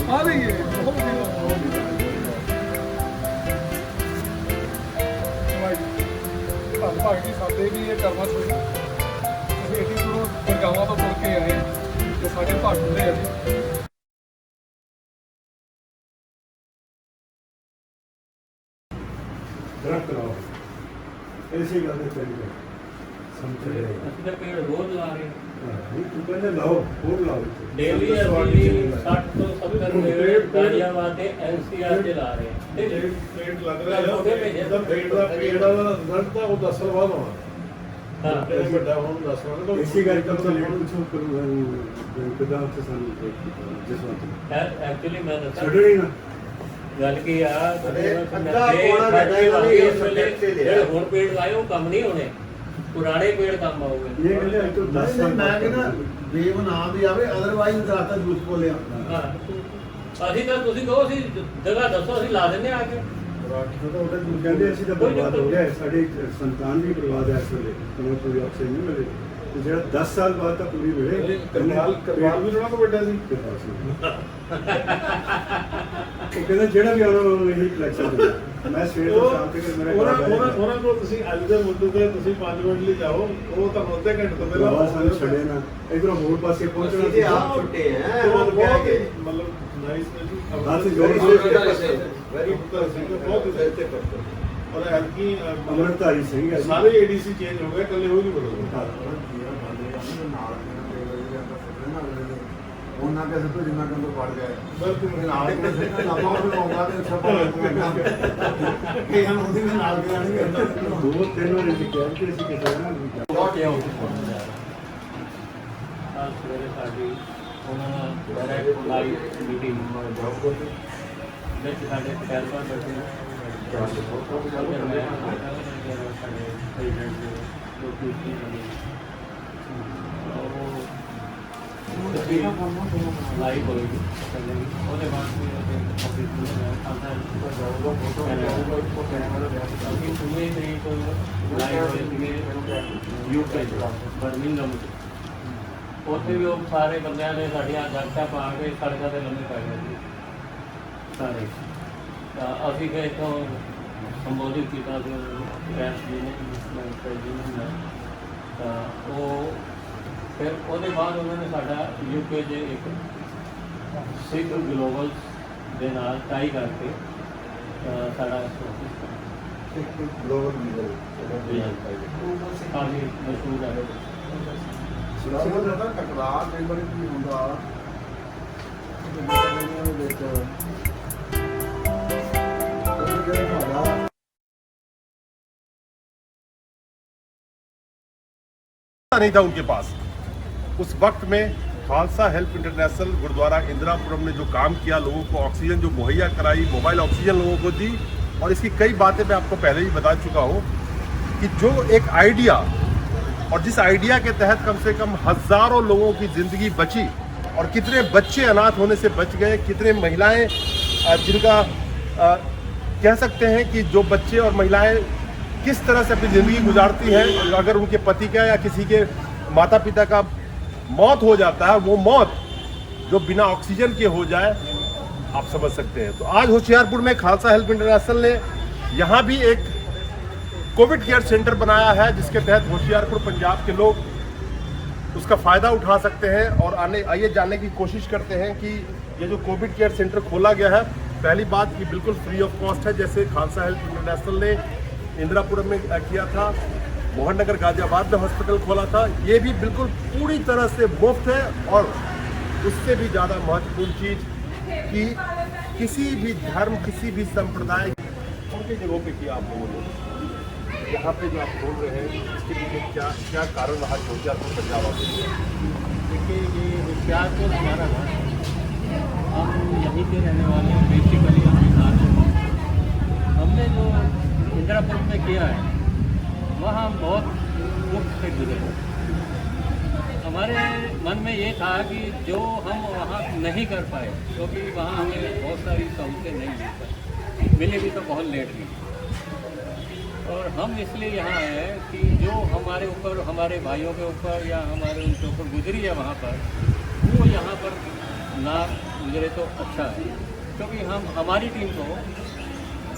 ਆ ਰਹੀ ਹੈ ਭਾਈ ਜੀ ਸਾਡੇ ਵੀ ਇਹ ਕਰਮਾਂ ਚ ਹੋਈ ਅਸੀਂ ਇੱਥੇ ਤੋਂ ਪਰਗਾਵਾਂ ਤੋਂ ਤੁਰ ਕੇ ਆਏ ਤੇ ਸਾਡੇ ਭਾਗ ਖੁੱਲੇ ਆ ਜੀ दरख्त लाओ ऐसी गल चलिए समझ रहे ਅਸੀਂ ਤਾਂ ਪੇੜ ਰੋਜ਼ ਲਾ ਰਹੇ नहीं तू पहले लाओ और लाओ ਡੇਲੀ ਅਸੀਂ 60 ਤੋਂ 70 ਪੇੜ ਗਾਜ਼ੀਆਬਾਦ ਦੇ ਐਨਸੀਆਰ ਤੇ ਲਾ ਰਹੇ ਹਾਂ ਡੇਲੀ ਪੇੜ ਲੱਗ ਰਿਹਾ ਹੈ ਜਦੋਂ ਪੇੜ ਦਾ ਰਿਜ਼ਲਟ ਤਾਂ ਉਹ 10 ਸਾਲ ਬਾਅਦ ਆਉਣਾ ਹਾਂ ਇਹ ਵੱਡਾ ਹੁਣ 10 ਸਾਲ ਦਾ इसी गल का तो लेट कुछ करूँ कदा से सन जिस वक्त ਐਕਚੁਅਲੀ ਮੈਂ ਦੱਸਾਂ छड़नी ना ਗੱਲ ਕੀ ਆ ਅੱਧਾ ਪੌਣਾ ਘੰਟਾ ਹੀ ਵਾਲੀ ਇਸ subject ਤੇ ਲਿਆ। ਜਿਹੜੇ ਹੁਣ ਪੇੜ ਲਾਏ ਉਹ ਕੰਮ ਨਹੀਂ ਹੋਣੇ ਪੁਰਾਣੇ ਪੇੜ ਕੰਮ ਆਉਗੇ ये कहते हैं तो 10 साल ਮੈਂ ਕਹਿੰਦਾ ਬੇਵ ਨਾ ਵੀ ਆਵੇ ਅਦਰਵਾਈਜ਼ ਦਰਖਤ ਜੂਸ ਬੋਲਿਆ ਹਾਂ ਅਸੀਂ ਤਾਂ ਤੁਸੀਂ ਕਹੋ ਅਸੀਂ ਜਗ੍ਹਾ ਦੱਸੋ ਅਸੀਂ ਲਾ ਦਿੰਦੇ ਆ ਕੇ कहते ऐसी तो बर्बाद हो गया है साढ़े संतान भी बर्बाद है इस वे तुम्हें पूरी ऑक्सीजन नहीं मिले तो जो 10 साल बाद तक पूरी मिले ਕਰਵਾਲ ਵੀ ਥੋੜਾ ਕੋ ਵੱਡਾ ਸੀ ਉਹ ਕਹਿੰਦਾ ਜਿਹੜਾ ਵੀ ਆਉਣਾ ਉਹਨੂੰ ਇਹੀ ਕਲੈਕਸ਼ਨ ਦੇ ਮੈਂ ਸਵੇਰ ਤੋਂ ਸ਼ਾਮ ਤੱਕ ਮੇਰੇ ਉਹਨਾਂ ਕੋਲ ਤੁਸੀਂ ਅੱਜ ਦੇ ਮੁੱਦੇ ਤੇ ਤੁਸੀਂ 5 ਮਿੰਟ ਲਈ ਜਾਓ ਉਹ ਤੁਹਾਨੂੰ ਅੱਧੇ ਘੰਟੇ ਤੋਂ ਪਹਿਲਾਂ ਬਾਬਾ ਸਾਨੂੰ ਛੱਡੇ ਨਾ ਇਧਰੋਂ ਹੋਰ ਪਾਸੇ ਪਹੁੰਚਣਾ ਅਸੀਂ ਆਪ ਛੁੱਟੇ ਹੈ ਬਹੁਤ ਕਹਿ ਕੇ ਮਤਲਬ ਨਾਈਸ ਬਸ ਜੋ ਵੈਰੀ ਬਹੁਤ ਇੱਥੇ ਕਰਤੇ ਔਰ ਐਲਕੀ ਅਮਰਤਾਰੀ ਸਿੰਘ ਹੈ ਸਾਰੇ ਏਡੀਸੀ ਚੇਂਜ ਹੋ ਗਏ ਕੱਲੇ ਉਹ ਨਹੀਂ ਬਦਲਦੇ ਉਹਨਾਂ ਕੇ ਸਭ ਤੋਂ ਜਿੰਨਾ ਕੰਦੋ ਪੜ ਗਿਆ ਬਿਲਕੁਲ ਨਾਲ ਕੇ ਆਪਾਂ ਉਹ ਲਾਉਂਦਾ ਤੇ ਸਭ ਇਹ ਹਮ ਉਹਦੇ ਨਾਲ ਕੇ ਆਣਗੇ ਦੋ ਤਿੰਨ ਵਾਰੀ ਅਸੀਂ ਕਹਿ ਕੇ ਅਸੀਂ ਕਿਸੇ ਨਾਲ ਬਹੁਤ ਇਹ ਆ ਸਵੇਰੇ ਸਾਡੀ ਉਹਨਾਂ ਨਾਲ ਡਾਇਰੈਕਟ ਲਾਈਵ ਮੀਟਿੰਗ ਵਿੱਚ ਸਾਡੇ ਕੈਲਪਰ ਬੈਠੇ ਸਾਡੇ ਪ੍ਰੈਜ਼ੀਡੈਂਟ ਜੋ ਕਿ ਲਾਈਵ ਹੋਏਗੀ ਉਹਦੇ ਬਾਅਦ ਵੀ ਆਫਿਸ ਅਸੀਂ ਪੂਰੇ ਤਰੀਕ ਤੋਂ ਲਾਈਵ ਹੋਏ ਸੀਗੇ ਯੂਕੇ ਬਰਮਿੰਗਮ ਉੱਥੇ ਵੀ ਉਹ ਸਾਰੇ ਬੰਦਿਆਂ ਨੇ ਸਾਡੀਆਂ ਜਨਤਾ ਪਾ ਕੇ ਸੜਕਾਂ ਤੇ ਲੰਮੇ ਪੈ ਗਏ ਸੀ ਸਾਰੇ ਤਾਂ ਅਸੀਂ ਫਿਰ ਇੱਥੋਂ ਸੰਬੋਧਿਤ ਕੀਤਾ ਸੀ ਪ੍ਰੈਸ ਜੀ ਨੇ ਤਾਂ ਉਹ ਫਿਰ ਉਹਦੇ ਬਾਅਦ ਉਹਨਾਂ ਨੇ ਸਾਡਾ ਯੂਕੇ ਦੇ ਇੱਕ ਸਿੱਖ ਗਲੋਬਲ ਦੇ ਨਾਲ ਟਾਈ ਕਰਕੇ ਸਾਡਾ ਗਲੋਬਲ ਲੀਡਰ ਕਾਫੀ ਮਸ਼ਹੂਰ ਹੈ ਸੁਣਾਉਂਦਾ ਤਾਂ ਟਕਰਾਅ ਕਈ ਵਾਰੀ ਕੀ ਹੁੰਦਾ ਵਿੱਚ ਉਹ ਜਿਹੜਾ ਸਾਡਾ नहीं था उनके पास उस वक्त में खालसा हेल्प इंटरनेशनल गुरुद्वारा इंदिरापुरम ने जो काम किया लोगों को ऑक्सीजन जो मुहैया कराई मोबाइल ऑक्सीजन लोगों को दी और इसकी कई बातें मैं आपको पहले ही बता चुका हूँ कि जो एक आइडिया और जिस आइडिया के तहत कम से कम हज़ारों लोगों की ज़िंदगी बची और कितने बच्चे अनाथ होने से बच गए कितने महिलाएं जिनका कह सकते हैं कि जो बच्चे और महिलाएं किस तरह से अपनी ज़िंदगी गुजारती हैं अगर उनके पति का या किसी के माता पिता का मौत हो जाता है वो मौत जो बिना ऑक्सीजन के हो जाए आप समझ सकते हैं। तो आज होशियारपुर में खालसा हेल्प इंटरनेशनल ने यहाँ भी एक कोविड केयर सेंटर बनाया है जिसके तहत होशियारपुर पंजाब के लोग उसका फ़ायदा उठा सकते हैं और आइए जानने की कोशिश करते हैं कि ये जो कोविड केयर सेंटर खोला गया है पहली बात ये बिल्कुल फ्री ऑफ कॉस्ट है जैसे खालसा हेल्प इंटरनेशनल ने इंदिरापुरम में किया था मोहन नगर गाजियाबाद में हॉस्पिटल खोला था ये भी बिल्कुल पूरी तरह से मुफ्त है और उससे भी ज़्यादा महत्वपूर्ण चीज़ कि किसी भी धर्म किसी भी संप्रदाय उनकी जगहों पे किया आप लोगों ने यहाँ पे जो आप बोल रहे हैं इसके पीछे क्या क्या कारण रहा होशियारपुर पंजाब देखिए ये होशियारपुर हमारा ना हम यहीं के रहने वाले हैं बेसिकली हम बिहार से हमने जो इंदिरापुरम में किया है वहाँ बहुत दुख से गुजरे हमारे मन में ये था कि जो हम वहाँ नहीं कर पाए, क्योंकि वहाँ हमें बहुत सारी सहूलतें नहीं मिल पाई, मिली भी तो बहुत लेट हुई। और हम इसलिए यहाँ आए हैं कि जो हमारे ऊपर, हमारे भाइयों के ऊपर या हमारे उनके ऊपर गुजरी है वहाँ पर, वो यहाँ पर ना गुजरे तो अच्छा है। क्योंकि हमारी टीम को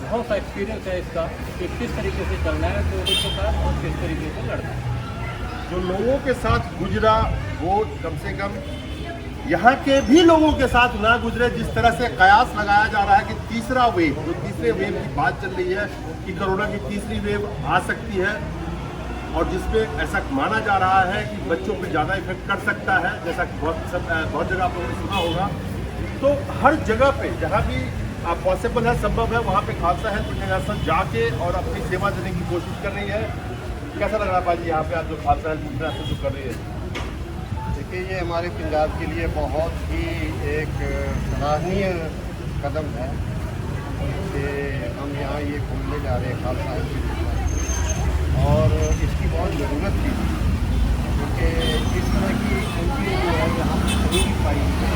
बहुत सा एक्सपीरियंस है इसका कि किस तरीके से चलना है कोविड के साथ और किस तरीके से लड़ना है। जो लोगों के साथ गुजरा वो कम से कम यहाँ के भी लोगों के साथ ना गुजरे। जिस तरह से कयास लगाया जा रहा है कि तीसरा वेव, जो तीसरे वेव की बात चल रही है कि कोरोना की तीसरी वेव आ सकती है, और जिसपे ऐसा माना जा रहा है कि बच्चों पे ज़्यादा इफेक्ट कर सकता है, जैसा कि बहुत जगह आप लोगों ने सुना होगा। तो हर जगह पे जहाँ भी पॉसिबल है, संभव है, वहाँ पे खालसा हेल्प इंटरनेशनल जाके और अपनी सेवा देने की कोशिश कर रही है। कैसा लग रहा है भाई यहाँ पे आज जो खालसा हेल्प इंटरनेशनल जो कर रही है? देखिए, ये हमारे पंजाब के लिए बहुत ही एक सराहनीय कदम है कि हम यहाँ ये खोलने जा रहे हैं खालसा हेल्प इंटरनेशनल, और इसकी बहुत ज़रूरत थी क्योंकि इस तरह की एनजीओ जो है यहाँ कहीं भी पाई है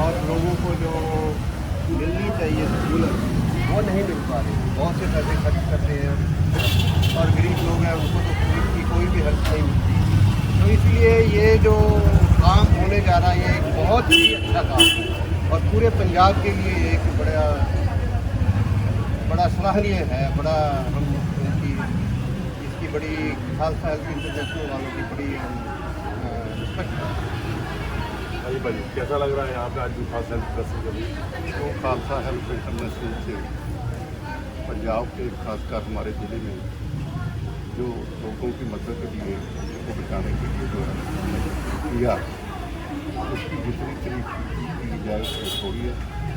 और लोगों को जो मिलनी चाहिए सहूलत वो नहीं मिल पा रही। बहुत से पैसे खर्च करते हैं और गरीब लोग हैं उनको तो कोई भी हेल्प नहीं मिलती। तो इसलिए ये जो काम होने जा रहा है ये एक बहुत ही अच्छा काम है और पूरे पंजाब के लिए एक बड़ा सराहनीय है। बड़ा हम इसकी बड़ी खालसा हेल्प इंटरनेशनल वालों की बड़ी रिस्पेक्ट है। भाई कैसा लग रहा है यहाँ पे आज जो खालसा हेल्प इंटरनेशनल? तो खालसा हेल्प इंटरनेशनल से पंजाब के खासकर हमारे ज़िले में जो लोगों की मदद के लिए, को बचाने के लिए जो है किया, उसकी जितनी तरीके की जाए वो थोड़ी है,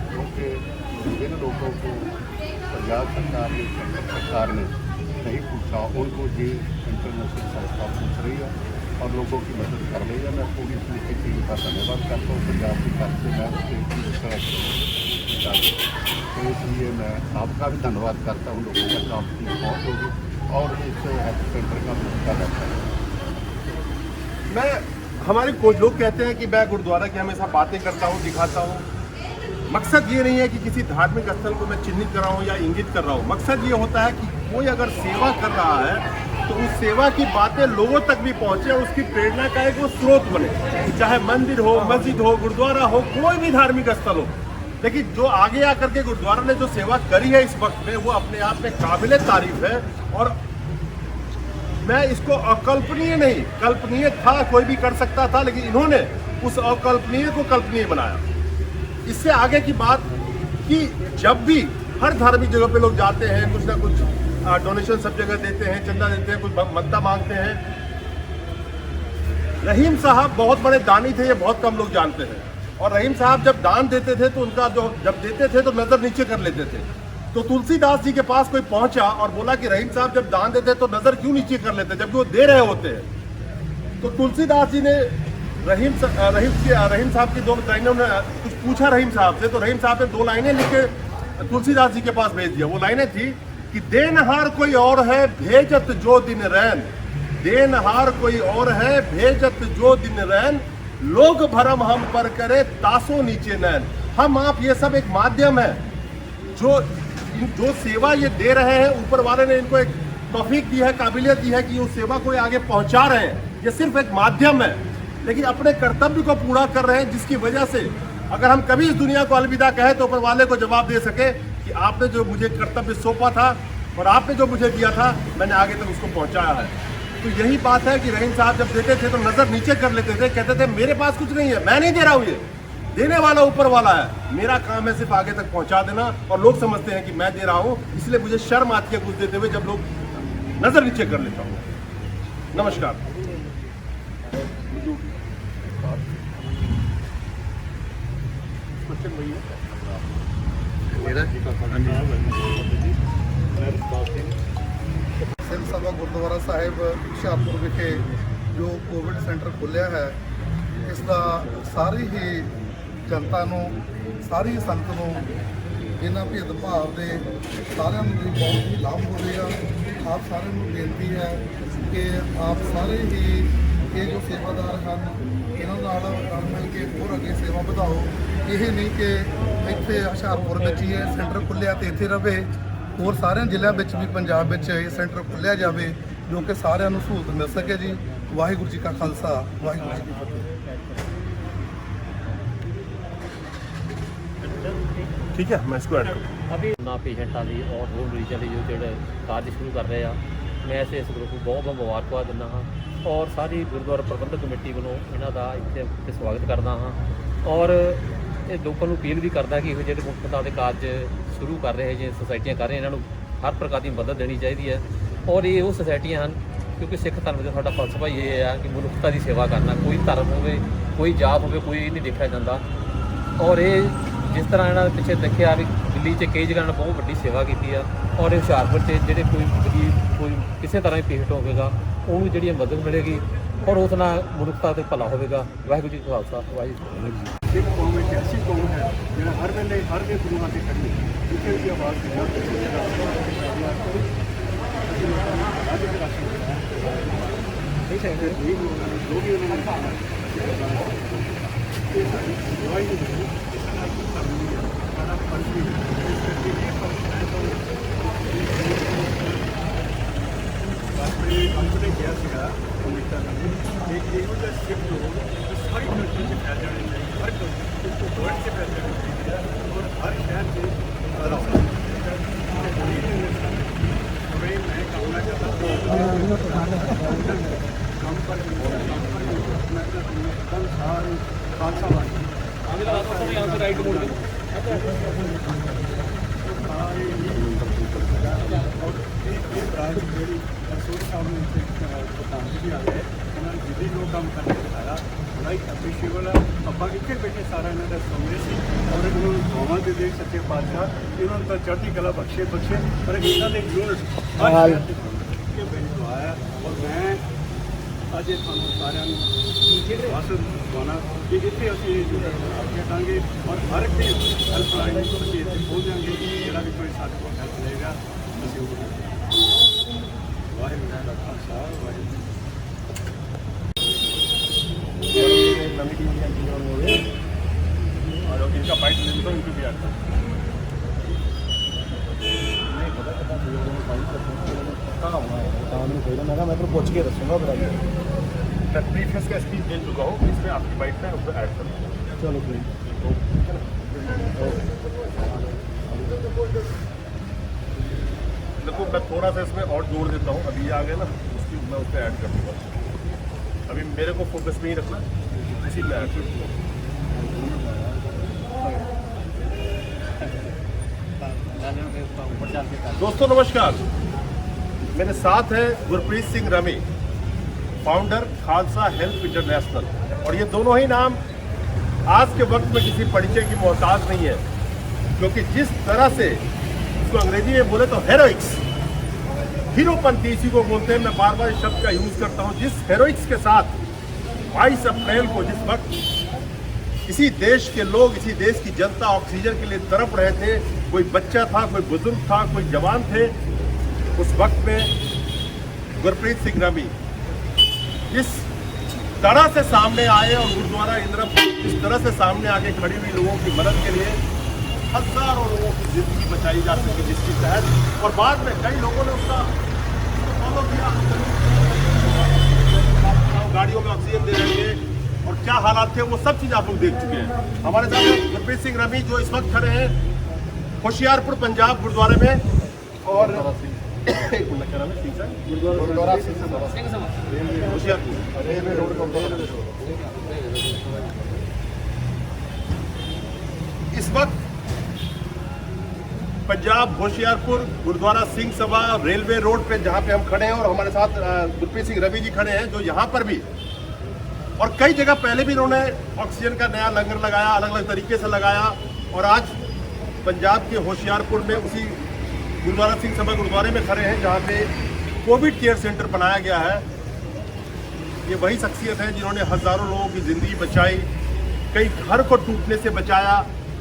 क्योंकि जिन लोगों को पंजाब सरकार या सेंट्रल सरकार ने नहीं पूछा उनको ये इंटरनेशनल संस्था पूछ रही है और लोगों की मदद कर रही है। मैं पूरी तरीके से इनका धन्यवाद करता हूँ पंजाब की तरफ से। मैं तो इसलिए मैं आपका भी धन्यवाद करता हूँ। लोगों तक आपकी पहुँच होगी और इस हेल्थ सेंटर का मौका रहता है। हमारे कुछ लोग कहते हैं कि मैं गुरुद्वारा की हमेशा बातें करता हूँ, दिखाता हूँ। मकसद ये नहीं है कि किसी धार्मिक स्थल को मैं चिन्हित कर रहा हूँ या इंगित कर रहा हूँ। मकसद ये होता है कि कोई अगर सेवा कर रहा है तो उस सेवा की बातें लोगों तक भी पहुंचे और उसकी प्रेरणा का एक वो स्रोत बने, चाहे मंदिर हो, मस्जिद हो, गुरुद्वारा हो, कोई भी धार्मिक स्थल हो। लेकिन जो आगे आकर के गुरुद्वारा ने जो सेवा करी है इस वक्त में, वो अपने आप में काबिले तारीफ है। और मैं इसको अकल्पनीय नहीं, कल्पनीय था, कोई भी कर सकता था, लेकिन इन्होंने उस अकल्पनीय को कल्पनीय बनाया। इससे आगे की बात कि जब भी हर धार्मिक जगह पे लोग जाते हैं, कुछ ना कुछ डोनेशन सब जगह देते हैं, चंदा देते हैं, कुछ मद्दा मांगते हैं। रहीम साहब बहुत बड़े दानी थे, ये बहुत कम लोग जानते हैं। और रहीम साहब जब दान देते थे तो उनका जो जब देते थे तो नजर नीचे कर लेते थे। तो तुलसीदास जी के पास कोई पहुंचा और बोला कि रहीम साहब जब दान देते तो नजर क्यों नीचे कर लेते जबकि वो दे रहे होते हैं। तो तुलसीदास जी ने रहीम साहब की 2 लाइनों ने कुछ पूछा रहीम साहब से, तो रहीम साहब ने 2 लाइनें लिख के तुलसीदास जी के पास भेज दिया। वो लाइनें थी कि देनहार कोई और है भेजत जो दिन रैन, देनहार कोई और है भेजत जो दिन रैन, लोग भरम हम पर करे तासो नीचे नैन। हम आप ये सब एक माध्यम है, जो सेवा ये दे रहे हैं, ऊपर वाले ने इनको एक तौफीक दी है, काबिलियत दी है कि उस सेवा को आगे पहुंचा रहे हैं। ये सिर्फ एक माध्यम है, लेकिन अपने कर्तव्य को पूरा कर रहे हैं, जिसकी वजह से अगर हम कभी इस दुनिया को अलविदा कहें तो ऊपर वाले को जवाब दे सके कि आपने जो मुझे कर्तव्य सौंपा था और आपने जो मुझे दिया था, मैंने आगे तक उसको पहुंचाया है। तो यही बात है कि रहीम साहब जब देते थे तो नजर नीचे कर लेते थे, कहते थे मेरे पास कुछ नहीं है, मैं नहीं दे रहा हूँ, ये देने वाला ऊपर वाला है, मेरा काम है सिर्फ आगे तक पहुंचा देना। और लोग समझते हैं कि मैं दे रहा हूँ, इसलिए मुझे शर्म आती है कुछ देते हुए जब लोग नजर नीचे कर लेता हूँ। नमस्कार। ਸਿੰਘ ਸਭਾ ਗੁਰਦੁਆਰਾ ਸਾਹਿਬ ਹੁਸ਼ਿਆਰਪੁਰ ਵਿਖੇ ਜੋ ਕੋਵਿਡ ਸੈਂਟਰ ਖੁੱਲ੍ਹਿਆ ਹੈ, ਇਸ ਦਾ ਸਾਰੀ ਹੀ ਜਨਤਾ ਨੂੰ, ਸਾਰੀ ਸੰਗਤ ਨੂੰ ਬਿਨਾਂ ਭੇਦਭਾਵ ਦੇ ਸਾਰਿਆਂ ਨੂੰ ਵੀ ਬਹੁਤ ਹੀ ਲਾਭ ਹੋਵੇਗਾ। ਆਪ ਸਾਰਿਆਂ ਨੂੰ ਬੇਨਤੀ ਹੈ ਕਿ ਆਪ ਸਾਰੇ ਹੀ ਇਹ ਜੋ ਸੇਵਾਦਾਰ ਹਨ ਇਹਨਾਂ ਨਾਲ ਰਲ ਮਿਲ ਕੇ ਹੋਰ ਅੱਗੇ ਸੇਵਾ ਵਧਾਓ। ਇਹ ਨਹੀਂ ਕਿ ਇੱਥੇ ਹੁਸ਼ਿਆਰਪੁਰ ਵਿੱਚ ਹੀ ਇਹ ਸੈਂਟਰ ਖੁੱਲ੍ਹਿਆ ਤੇ ਇੱਥੇ ਰਵੇ, ਹੋਰ ਸਾਰਿਆਂ ਜ਼ਿਲ੍ਹਿਆਂ ਵਿੱਚ ਵੀ ਪੰਜਾਬ ਵਿੱਚ ਇਹ ਸੈਂਟਰ ਖੁੱਲ੍ਹਿਆ ਜਾਵੇ ਜੋ ਕਿ ਸਾਰਿਆਂ ਨੂੰ ਸਹੂਲਤ ਮਿਲ ਸਕੇ ਜੀ। ਵਾਹਿਗੁਰੂ ਜੀ ਕਾ ਖਾਲਸਾ, ਵਾਹਿਗੁਰੂ ਜੀ ਕੀ ਫਤਿਹ। ठीक है, मैं इसको ऐड करूँ। ਅਭੀ ਨਾ ਪੇਸ਼ੈਂਟਾਂ ਲਈ ਔਰ ਹੋਰ ਮਰੀਜ਼ਾਂ ਲਈ ਜੋ ਜਿਹੜੇ ਕਾਰਜ ਸ਼ੁਰੂ ਕਰ ਰਹੇ ਆ, ਮੈਂ ਇਸ ਗਰੁੱਪ ਨੂੰ ਬਹੁਤ ਬਹੁਤ ਮੁਬਾਰਕਬਾਦ ਦਿੰਦਾ ਹਾਂ ਔਰ ਸਾਰੀ ਗੁਰਦੁਆਰਾ ਪ੍ਰਬੰਧਕ ਕਮੇਟੀ ਵੱਲੋਂ ਇਹਨਾਂ ਦਾ ਇੱਥੇ ਸਵਾਗਤ ਕਰਦਾ ਹਾਂ ਔਰ ਇਹ ਲੋਕਾਂ ਨੂੰ ਅਪੀਲ ਵੀ ਕਰਦਾ ਕਿ ਇਹੋ ਜਿਹੇ ਮੁਫਤਾਂ ਦੇ ਕਾਰਜ ਸ਼ੁਰੂ ਕਰ ਰਹੇ ਜੇ ਸੁਸਾਇਟੀਆਂ ਕਰ ਰਹੀਆਂ, ਇਹਨਾਂ ਨੂੰ ਹਰ ਪ੍ਰਕਾਰ ਦੀ ਮਦਦ ਦੇਣੀ ਚਾਹੀਦੀ ਹੈ ਔਰ ਇਹ ਉਹ ਸੁਸਾਇਟੀਆਂ ਹਨ ਕਿਉਂਕਿ ਸਿੱਖ ਧਰਮ ਦਾ ਸਾਡਾ ਫਲਸਫਾ ਹੀ ਇਹ ਹੈ ਕਿ ਮਨੁੱਖਤਾ ਦੀ ਸੇਵਾ ਕਰਨਾ। ਕੋਈ ਧਰਮ ਹੋਵੇ, ਕੋਈ ਜਾਤ ਹੋਵੇ, ਕੋਈ ਨਹੀਂ ਦੇਖਿਆ ਜਾਂਦਾ ਔਰ ਇਹ ਜਿਸ ਤਰ੍ਹਾਂ ਇਹਨਾਂ ਦੇ ਪਿੱਛੇ ਦੇਖਿਆ ਵੀ ਦਿੱਲੀ 'ਚ ਕਈ ਜਗ੍ਹਾ ਨਾਲ ਬਹੁਤ ਵੱਡੀ ਸੇਵਾ ਕੀਤੀ ਆ ਔਰ ਇਹ ਹੁਸ਼ਿਆਰਪੁਰ 'ਚ ਜਿਹੜੇ ਕੋਈ ਗਰੀਬ ਕੋਈ ਕਿਸੇ ਤਰ੍ਹਾਂ ਦੀ ਪੇਸ਼ੈਂਟ ਹੋਵੇਗਾ ਉਹਨੂੰ ਜਿਹੜੀ ਮਦਦ ਮਿਲੇਗੀ ਔਰ ਉਸ ਨਾਲ ਮਨੁੱਖਤਾ ਤੇ ਭਲਾ ਹੋਵੇਗਾ। ਵਾਹਿਗੁਰੂ ਜੀ ਕਾ ਖਾਲਸਾ, ਵਾਹਿਗੁਰੂ ਜੀ ਕੀ ਫਤਿਹ। ਸਿੱਖ ਕੌਮ ਇੱਕ ਐਸੀ ਕੌਮ ਹੈ ਜਿਹੜਾ ਹਰ ਵੇਲੇ ਹਰ ਦੇ ਗੁਰੂਆਂ ਤੇ ਖੜੀ ਹੈ। ਜਿੱਥੇ ਵੀ ਆਵਾਜ਼ ਜੋ ਵੀ ਉਹਨਾਂ ਨੇ ਕਿਹਾ ਸੀਗਾ ਕਮੇਟਾ ਨੇ ਇੱਕ ਇਹੋ ਜਿਹਾ ਸ਼ਿਫਟ ਹੋ ਸਾਰੀ ਕੰਟਰੀ 'ਚ ਫੈਲ ਜਾਣੀ ਚਾਹੀਦੀ, ਹਰ ਕੰਟਰੀ 'ਚ ਵਰਲਡ 'ਚ ਫੈਲ ਜਾਣੀ ਚਾਹੀਦੀ ਹੈ ਔਰ ਹਰ ਸ਼ਹਿਰ 'ਚ मैं कामना करता काम पर सारे खालसा ਰਾਈਟ ਮੋੜ ਦੇ जिद्दी लोग काम करने दिखाया बड़ा ही अप्रीशिएबल है। ਆਪਾਂ ਇੱਥੇ ਬੈਠੇ ਸਾਰਾ ਇਹਨਾਂ ਦਾ ਸਮਝੇ ਸੀ ਔਰ ਇਹਨਾਂ ਨੂੰ ਦੁਆਵਾਂ ਦੇ ਦੇ ਸੱਚੇ ਪਾਤਸ਼ਾਹ ਇਹਨਾਂ ਨੂੰ ਤਾਂ ਚੜ੍ਹਦੀ ਕਲਾ ਬਖਸ਼ੇ ਪਰ ਇਹਨਾਂ ਦੇ ਯੂਨਿਟ ਕਿ ਮੈਨੂੰ ਦੁਆ ਹੈ ਔਰ ਮੈਂ ਅੱਜ ਇਹ ਤੁਹਾਨੂੰ ਸਾਰਿਆਂ ਨੂੰ ਬਸ ਦੁਆਣਾ ਕਿ ਇੱਥੇ ਅਸੀਂ ਇਹ ਯੂਨਿਟ ਅੱਗੇ ਕਰਾਂਗੇ ਔਰ ਹਰ ਇੱਕ ਦੀ ਹੈਲਪਲਾਈਨ ਅਸੀਂ ਇੱਥੇ ਖੋਲ ਦਿਆਂਗੇ। ਜਿਹੜਾ ਵੀ ਕੋਈ ਸਾਡੇ ਕੋਲ ਹੈਲਪ ਲਏਗਾ ਅਸੀਂ ਉਹ ਵਾਹਿਗੁਰੂ ਜੀ ਕਾ ਖਾਲਸਾ, ਵਾਹਿਗੁਰੂ नवी टीम का इंतजाम हो गया और इनका बाइट ले लेता हूँ, इनको भी आता नहीं पता कहाँ हुआ है मैं तो पूछ के रखूँगा मैं प्रीफेस का स्पीच दे चुका हूँ, इसमें आपकी बाइट में उसको ऐड करूँगा। चलो प्लीज देखो मैं थोड़ा सा इसमें और जोड़ देता हूँ, अभी ये आ गया ना उसकी मैं उस पर ऐड कर दूँगा। अभी मेरे को फोकस में ही रखना, इसी में ऐड कर दूँगा। दोस्तों नमस्कार, मेरे साथ है Gurpreet Singh rummy, founder Khalsa help international और ये दोनों ही नाम आज के वक्त में किसी परिचय की मोहताज नहीं है क्योंकि जिस तरह से इसको अंग्रेजी में बोले तो हेरोइक्स हीरोपंती इसी को बोलते हैं। मैं बार बार इस शब्द का यूज करता हूँ। जिस हेरोइक्स के साथ 22 अप्रैल को जिस वक्त इसी देश के लोग, इसी देश की जनता ऑक्सीजन के लिए तड़प रहे थे, कोई बच्चा था, कोई बुजुर्ग था, कोई जवान थे, उस वक्त में गुरप्रीत सिंह रमी जिस तरह से सामने आए और गुरुद्वारा इंद्रपुर इस तरह से सामने आके खड़ी हुई लोगों की मदद के लिए हजारों लोगों की जिंदगी बचाई जा सके, जिसके तहत और बाद में कई लोगों ने उसका फॉलो किया, गाड़ियों में ऑक्सीजन दे रहे थे और क्या हालात थे वो सब चीज आप लोग देख चुके हैं। हमारे साथ गुरप्रीत सिंह रमी जो इस वक्त खड़े हैं होशियारपुर पंजाब गुरुद्वारे में और गुरुद्वारा होशियारपुर रेलवे रोड इस वक्त पंजाब होशियारपुर गुरुद्वारा सिंह सभा रेलवे रोड पे जहाँ पे हम खड़े हैं और हमारे साथ गुरप्रीत सिंह रमी जी खड़े हैं जो यहाँ पर भी और कई जगह पहले भी इन्होंने ऑक्सीजन का नया लंगर लगाया, अलग अलग तरीके से लगाया और आज पंजाब के होशियारपुर में उसी गुरुद्वारा सिंह सभा गुरुद्वारे में खड़े हैं जहाँ पे कोविड केयर सेंटर बनाया गया है। ये वही शख्सियत है जिन्होंने हजारों लोगों की जिंदगी बचाई, कई घर को टूटने से बचाया,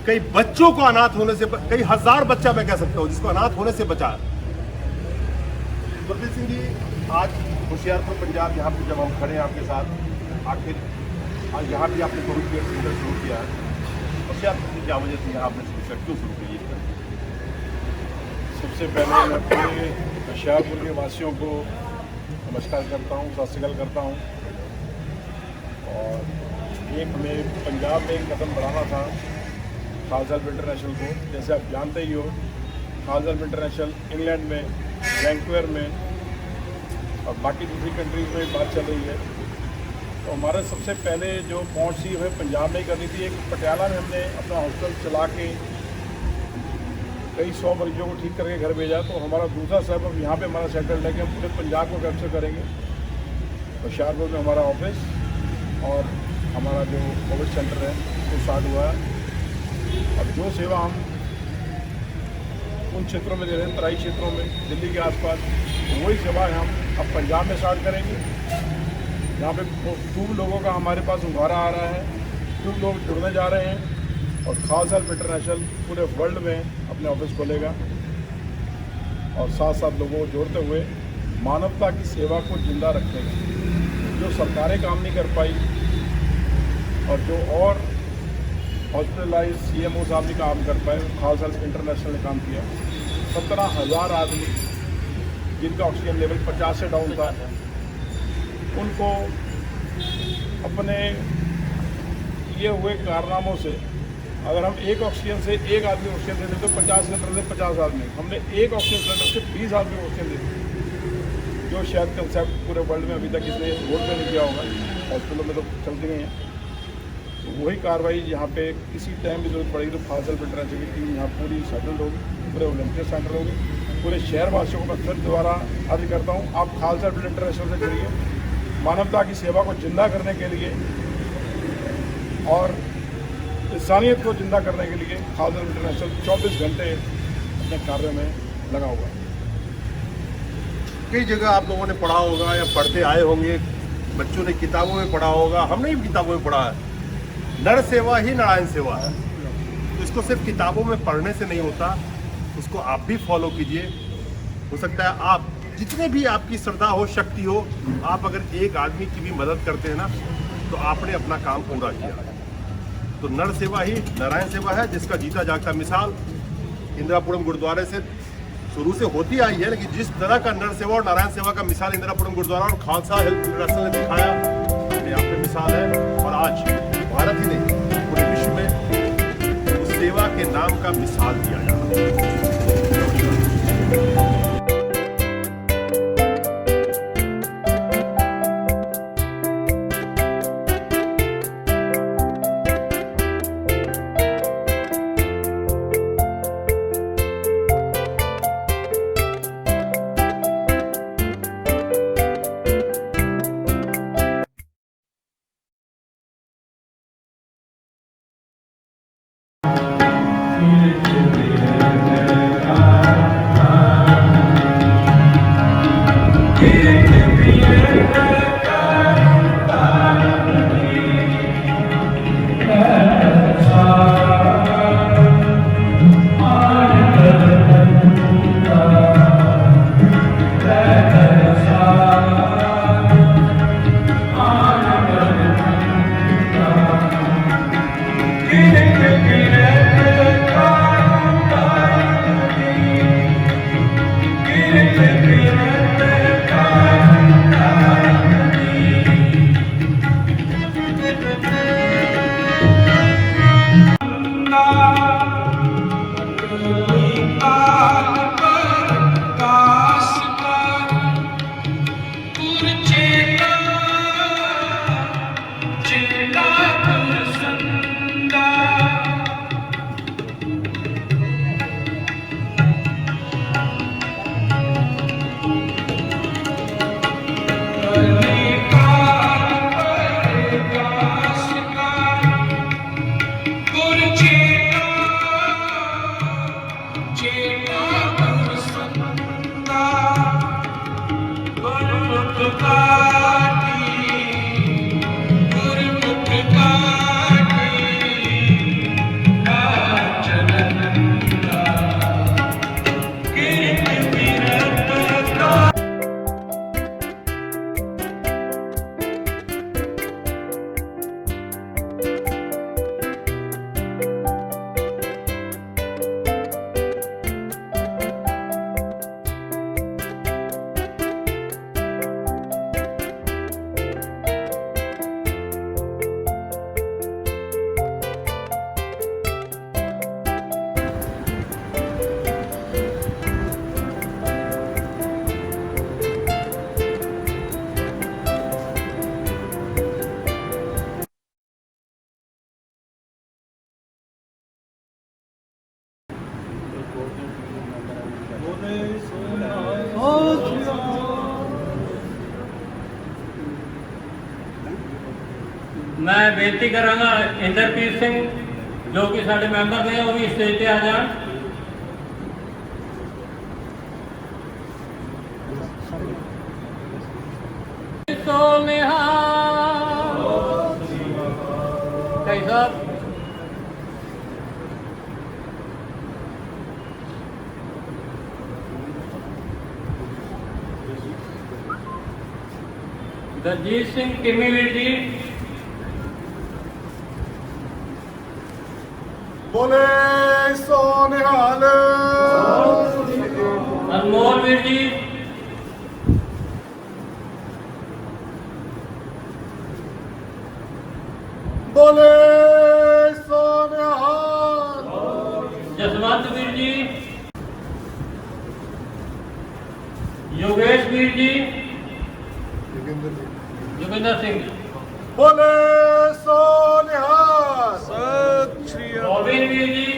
कई बच्चों को अनाथ होने से, कई हजार बच्चा मैं कह सकता हूँ जिसको अनाथ होने से बचाया। गुरप्रीत सिंह जी आज होशियारपुर पंजाब, यहाँ पे जब हम खड़े हैं आपके साथ, आखिर आज यहाँ भी आपने कोविड केयर सेंटर शुरू किया है। होशियारपुर की क्या वजह से यहाँ आपने क्यों शुरू की? सबसे पहले मैं पूरे होशियारपुर के वासियों को नमस्कार करता हूँ, सत श्री अकाल करता हूँ। और एक हमें पंजाब में एक कदम बढ़ाना था खालसा हेल्प इंटरनेशनल को। जैसे आप जानते ही हो, खालसा हेल्प इंटरनेशनल इंग्लैंड में, वैंकूवर में और बाकी दूसरी कंट्रीज में बात चल रही है। तो हमारा सबसे पहले जो पहुँच थी हमें पंजाब में ही करनी थी। एक पटियाला में हमने अपना हॉस्टल चला के कई 100 मरीजों को ठीक करके घर भेजा। तो हमारा दूसरा स्टेप अब यहाँ पे हमारा सेटल्ड है कि हम पूरे पंजाब को कैप्चर करेंगे। होशियारपुर में हमारा ऑफिस और हमारा जो कोविड सेंटर है वो स्टार्ट हुआ है। अब जो सेवा हम उन क्षेत्रों में दे रहे हैं, तराई क्षेत्रों में, दिल्ली के आसपास, वही सेवा हम अब पंजाब में स्टार्ट करेंगे। यहाँ पे खूब लोगों का हमारे पास उभारा आ रहा है, खूब लोग जुड़ने जा रहे हैं और खालसा हेल्प इंटरनेशनल पूरे वर्ल्ड में अपने ऑफिस खोलेगा और साथ साथ लोगों को जोड़ते हुए मानवता की सेवा को जिंदा रखेगा। जो सरकारें काम नहीं कर पाई और जो और हॉस्पिटलाइज CMO साहब भी काम कर पाए, खालसा हेल्प इंटरनेशनल ने काम किया। 17,000 आदमी जिनका ऑक्सीजन लेवल 50 से डाउन था, उनको अपने ये हुए कारनामों से, अगर हम एक ऑक्सीजन से एक आदमी ऑक्सीजन देते तो 50 सिलेंडर से 50 आदमी, हमने एक ऑक्सीजन सिलेंडर से 20 आदमी ऑक्सीजन देते, जो शायद कंसेप्ट पूरे वर्ल्ड में अभी तक इसने रोड पे नहीं किया होगा। हॉस्पिटलों में तो चलती गई हैं। तो वही कार्रवाई यहाँ पे किसी टाइम भी जरूरत पड़ेगी तो खालसा हेल्प इंटरनेशनल की टीम यहाँ पूरी सेटल्ड होगी, पूरे वॉलंटियर सेंटर होगी। पूरे शहर वासियों को मैं फिर दोबारा अर्ज करता हूँ, आप खालसा हेल्प इंटरनेशनल से जुड़िए। मानवता की सेवा को जिंदा करने के लिए और इंसानियत को जिंदा करने के लिए खालसा हेल्प इंटरनेशनल 24 घंटे अपने कार्य में लगा हुआ है। कई जगह आप लोगों ने पढ़ा होगा या पढ़ते आए होंगे, बच्चों ने किताबों में पढ़ा होगा, हमने भी किताबों में पढ़ा है, नर सेवा ही नारायण सेवा है। तो इसको सिर्फ किताबों में पढ़ने से नहीं होता, उसको आप भी फॉलो कीजिए। हो सकता है आप जितने भी आपकी श्रद्धा हो, शक्ति हो, आप अगर एक आदमी की भी मदद करते हैं ना, तो आपने अपना काम पूरा किया। तो नर सेवा ही नारायण सेवा है, जिसका जीता जागता मिसाल इंदिरापुरम गुरुद्वारे से शुरू से होती आई है। लेकिन जिस तरह का नर सेवा और नारायण सेवा का मिसाल इंदिरापुरम गुरुद्वारा और खालसा हेल्प इंटरनेशनल ने दिखाया, ये आप पे मिसाल है। और आज भारत ही नहीं, पूरे विश्व में उस सेवा के नाम का मिसाल दिया जा रहा है। गुरमुख मैं बेनती करांगा इंद्रप्रीत सिंह जो कि साडे मैंबर ने वो भी स्टेज पे आ जान। भाई साहब दलजीत सिंह किमीवीर जी, बोले सो निहाल। अनमोल वीर जी, बोले सो निहाल। जसवंत वीर जी, योगेश वीर जी, जोगिंदर सिंह जी, बोले सो निहाल। रोबिन वीर जी,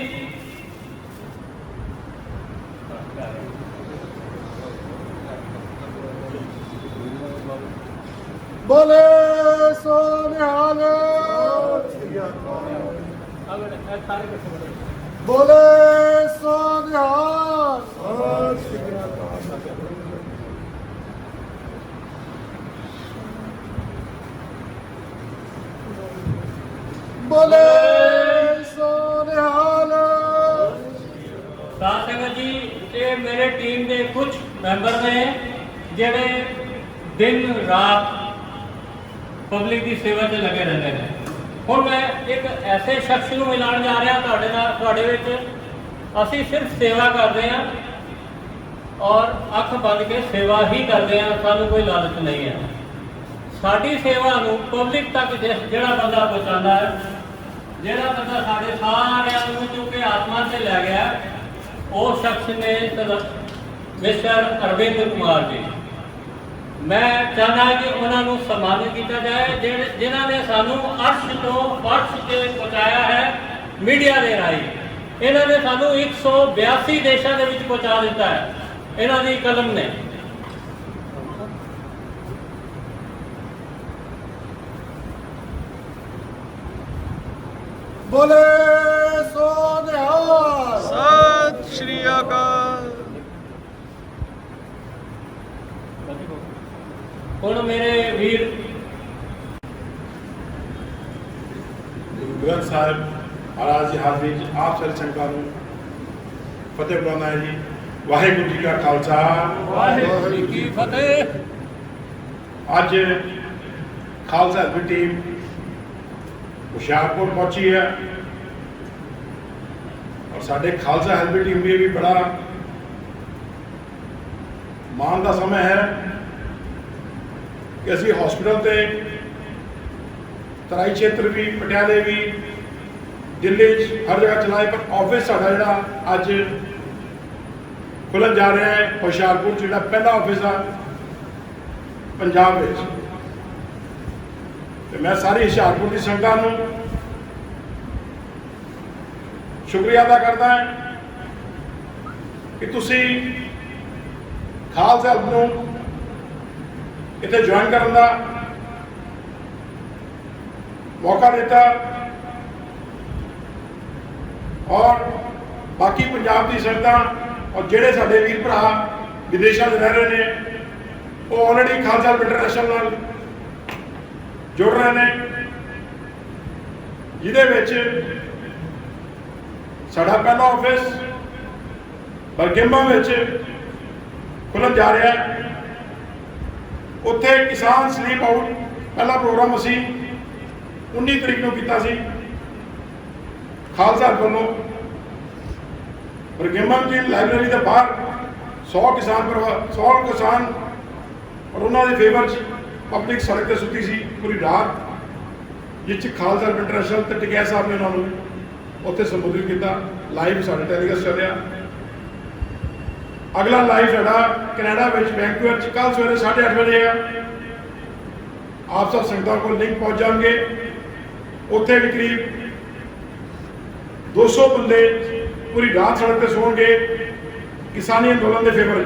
बोले सो निहाल। बोले सो निहाल। बोले सो निहाल। साथ संगत जी, ये मेरे टीम के कुछ मैंबर ने ਜਿਹੜੇ दिन रात पब्लिक की सेवा से लगे रहते हैं। ਹੁਣ मैं एक ऐसे शख्स ਨੂੰ ਮਿਲਾਉਣ ਜਾ ਰਿਹਾ ਤੁਹਾਡੇ ਵਿੱਚ। ਅਸੀਂ ਸਿਰਫ ਸੇਵਾ ਕਰਦੇ ਹਾਂ ਔਰ ਅੱਖ ਬੰਦ ਕੇ ਸੇਵਾ ਹੀ ਕਰਦੇ ਹਾਂ, ਸਾਨੂੰ ਕੋਈ ਲਾਲਚ ਨਹੀਂ ਹੈ। ਸਾਡੀ ਸੇਵਾ ਨੂੰ ਪਬਲਿਕ ਤੱਕ ਜਿਹੜਾ ਬੰਦਾ ਪਹੁੰਚਾਉਂਦਾ ਹੈ, ਜਿਹੜਾ ਬੰਦਾ ਸਾਡੇ ਸਾਰਿਆਂ ਨੂੰ ਚੁੱਕ ਕੇ ਆਤਮਾ ਤੇ ਲੈ ਗਿਆ, ਉਹ ਸ਼ਖਸ ਨੇ ਮਿਸਟਰ ਅਰਵਿੰਦ ਕੁਮਾਰ ਜੀ। मैं चाहता कि उन्होंने सम्मानित किया जाए जिन्होंने सानू अर्श तो फर्श से पहुँचाया है मीडिया के राही। इन्होंने सानू 182 देशों के विच पहुँचा दिता है इन्हों की कलम ने। बोले सो निहाल। सत श्री अकाल। हुण मेरे वीर ग्रंथ साहब महाराज जी हाजरी आप सारी संगतां नूं फतेह बुलाना है जी। वाहिगुरू जी का खालसा, वाहिगुरू जी की फतेह। अज खालसा की टीम हुशियारपुर पहुंची है और साडे खालसा हेल्प टीम लिए भी बड़ा मान का समय है कि असी हॉस्पिटल से तराई क्षेत्र भी, पटियाले भी, दिल्ली हर जगह चलाए, पर ऑफिस साडा जिहड़ा अज खुलन जा रहा है हुशियारपुर जिहड़ा पहला ऑफिस आ पंजाब विच। ते मैं सारी हुशियारपुर की संगतां नूं शुक्रिया अदा करदा है कि तुसीं खालसा हेल्प नूं इतने ज्वाइन करने का मौका देता और बाकी पंजाब की संगतां और जेडे साडे वीर भरा विदेशों में रह रहे हैं वो ऑलरेडी खालसा इंटरनेशनल नाल जुड़ रहे हैं, जिहदे विच साडा पहला ऑफिस बरगिम्बा विच खुलन जा रहा है। उत्थे किसान स्लीप आउट पहला प्रोग्राम असी 19 तरीक को किया सी खालसा वालों। बरगिम्बा की लाइब्रेरी के बाहर 100 किसान और उन्होंने फेवर पब्लिक सड़क पर सुती सी पूरी रात, जिस खालसा इंटरनेशनल ते टिकैत साहब ने उन्होंने उत्थे संबोधित किया। लाइव साढ़े टेलीकास्ट चलिया। अगला लाइव साडा कनाडा में वैंकूवर कल सवेरे 8:30 बजे है। आप सब संगतों को लिंक पहुंच जाएंगे। उत्थे भी करीब 200 बंदे पूरी रात सड़क पर सोणगे किसानी अंदोलन के फेवर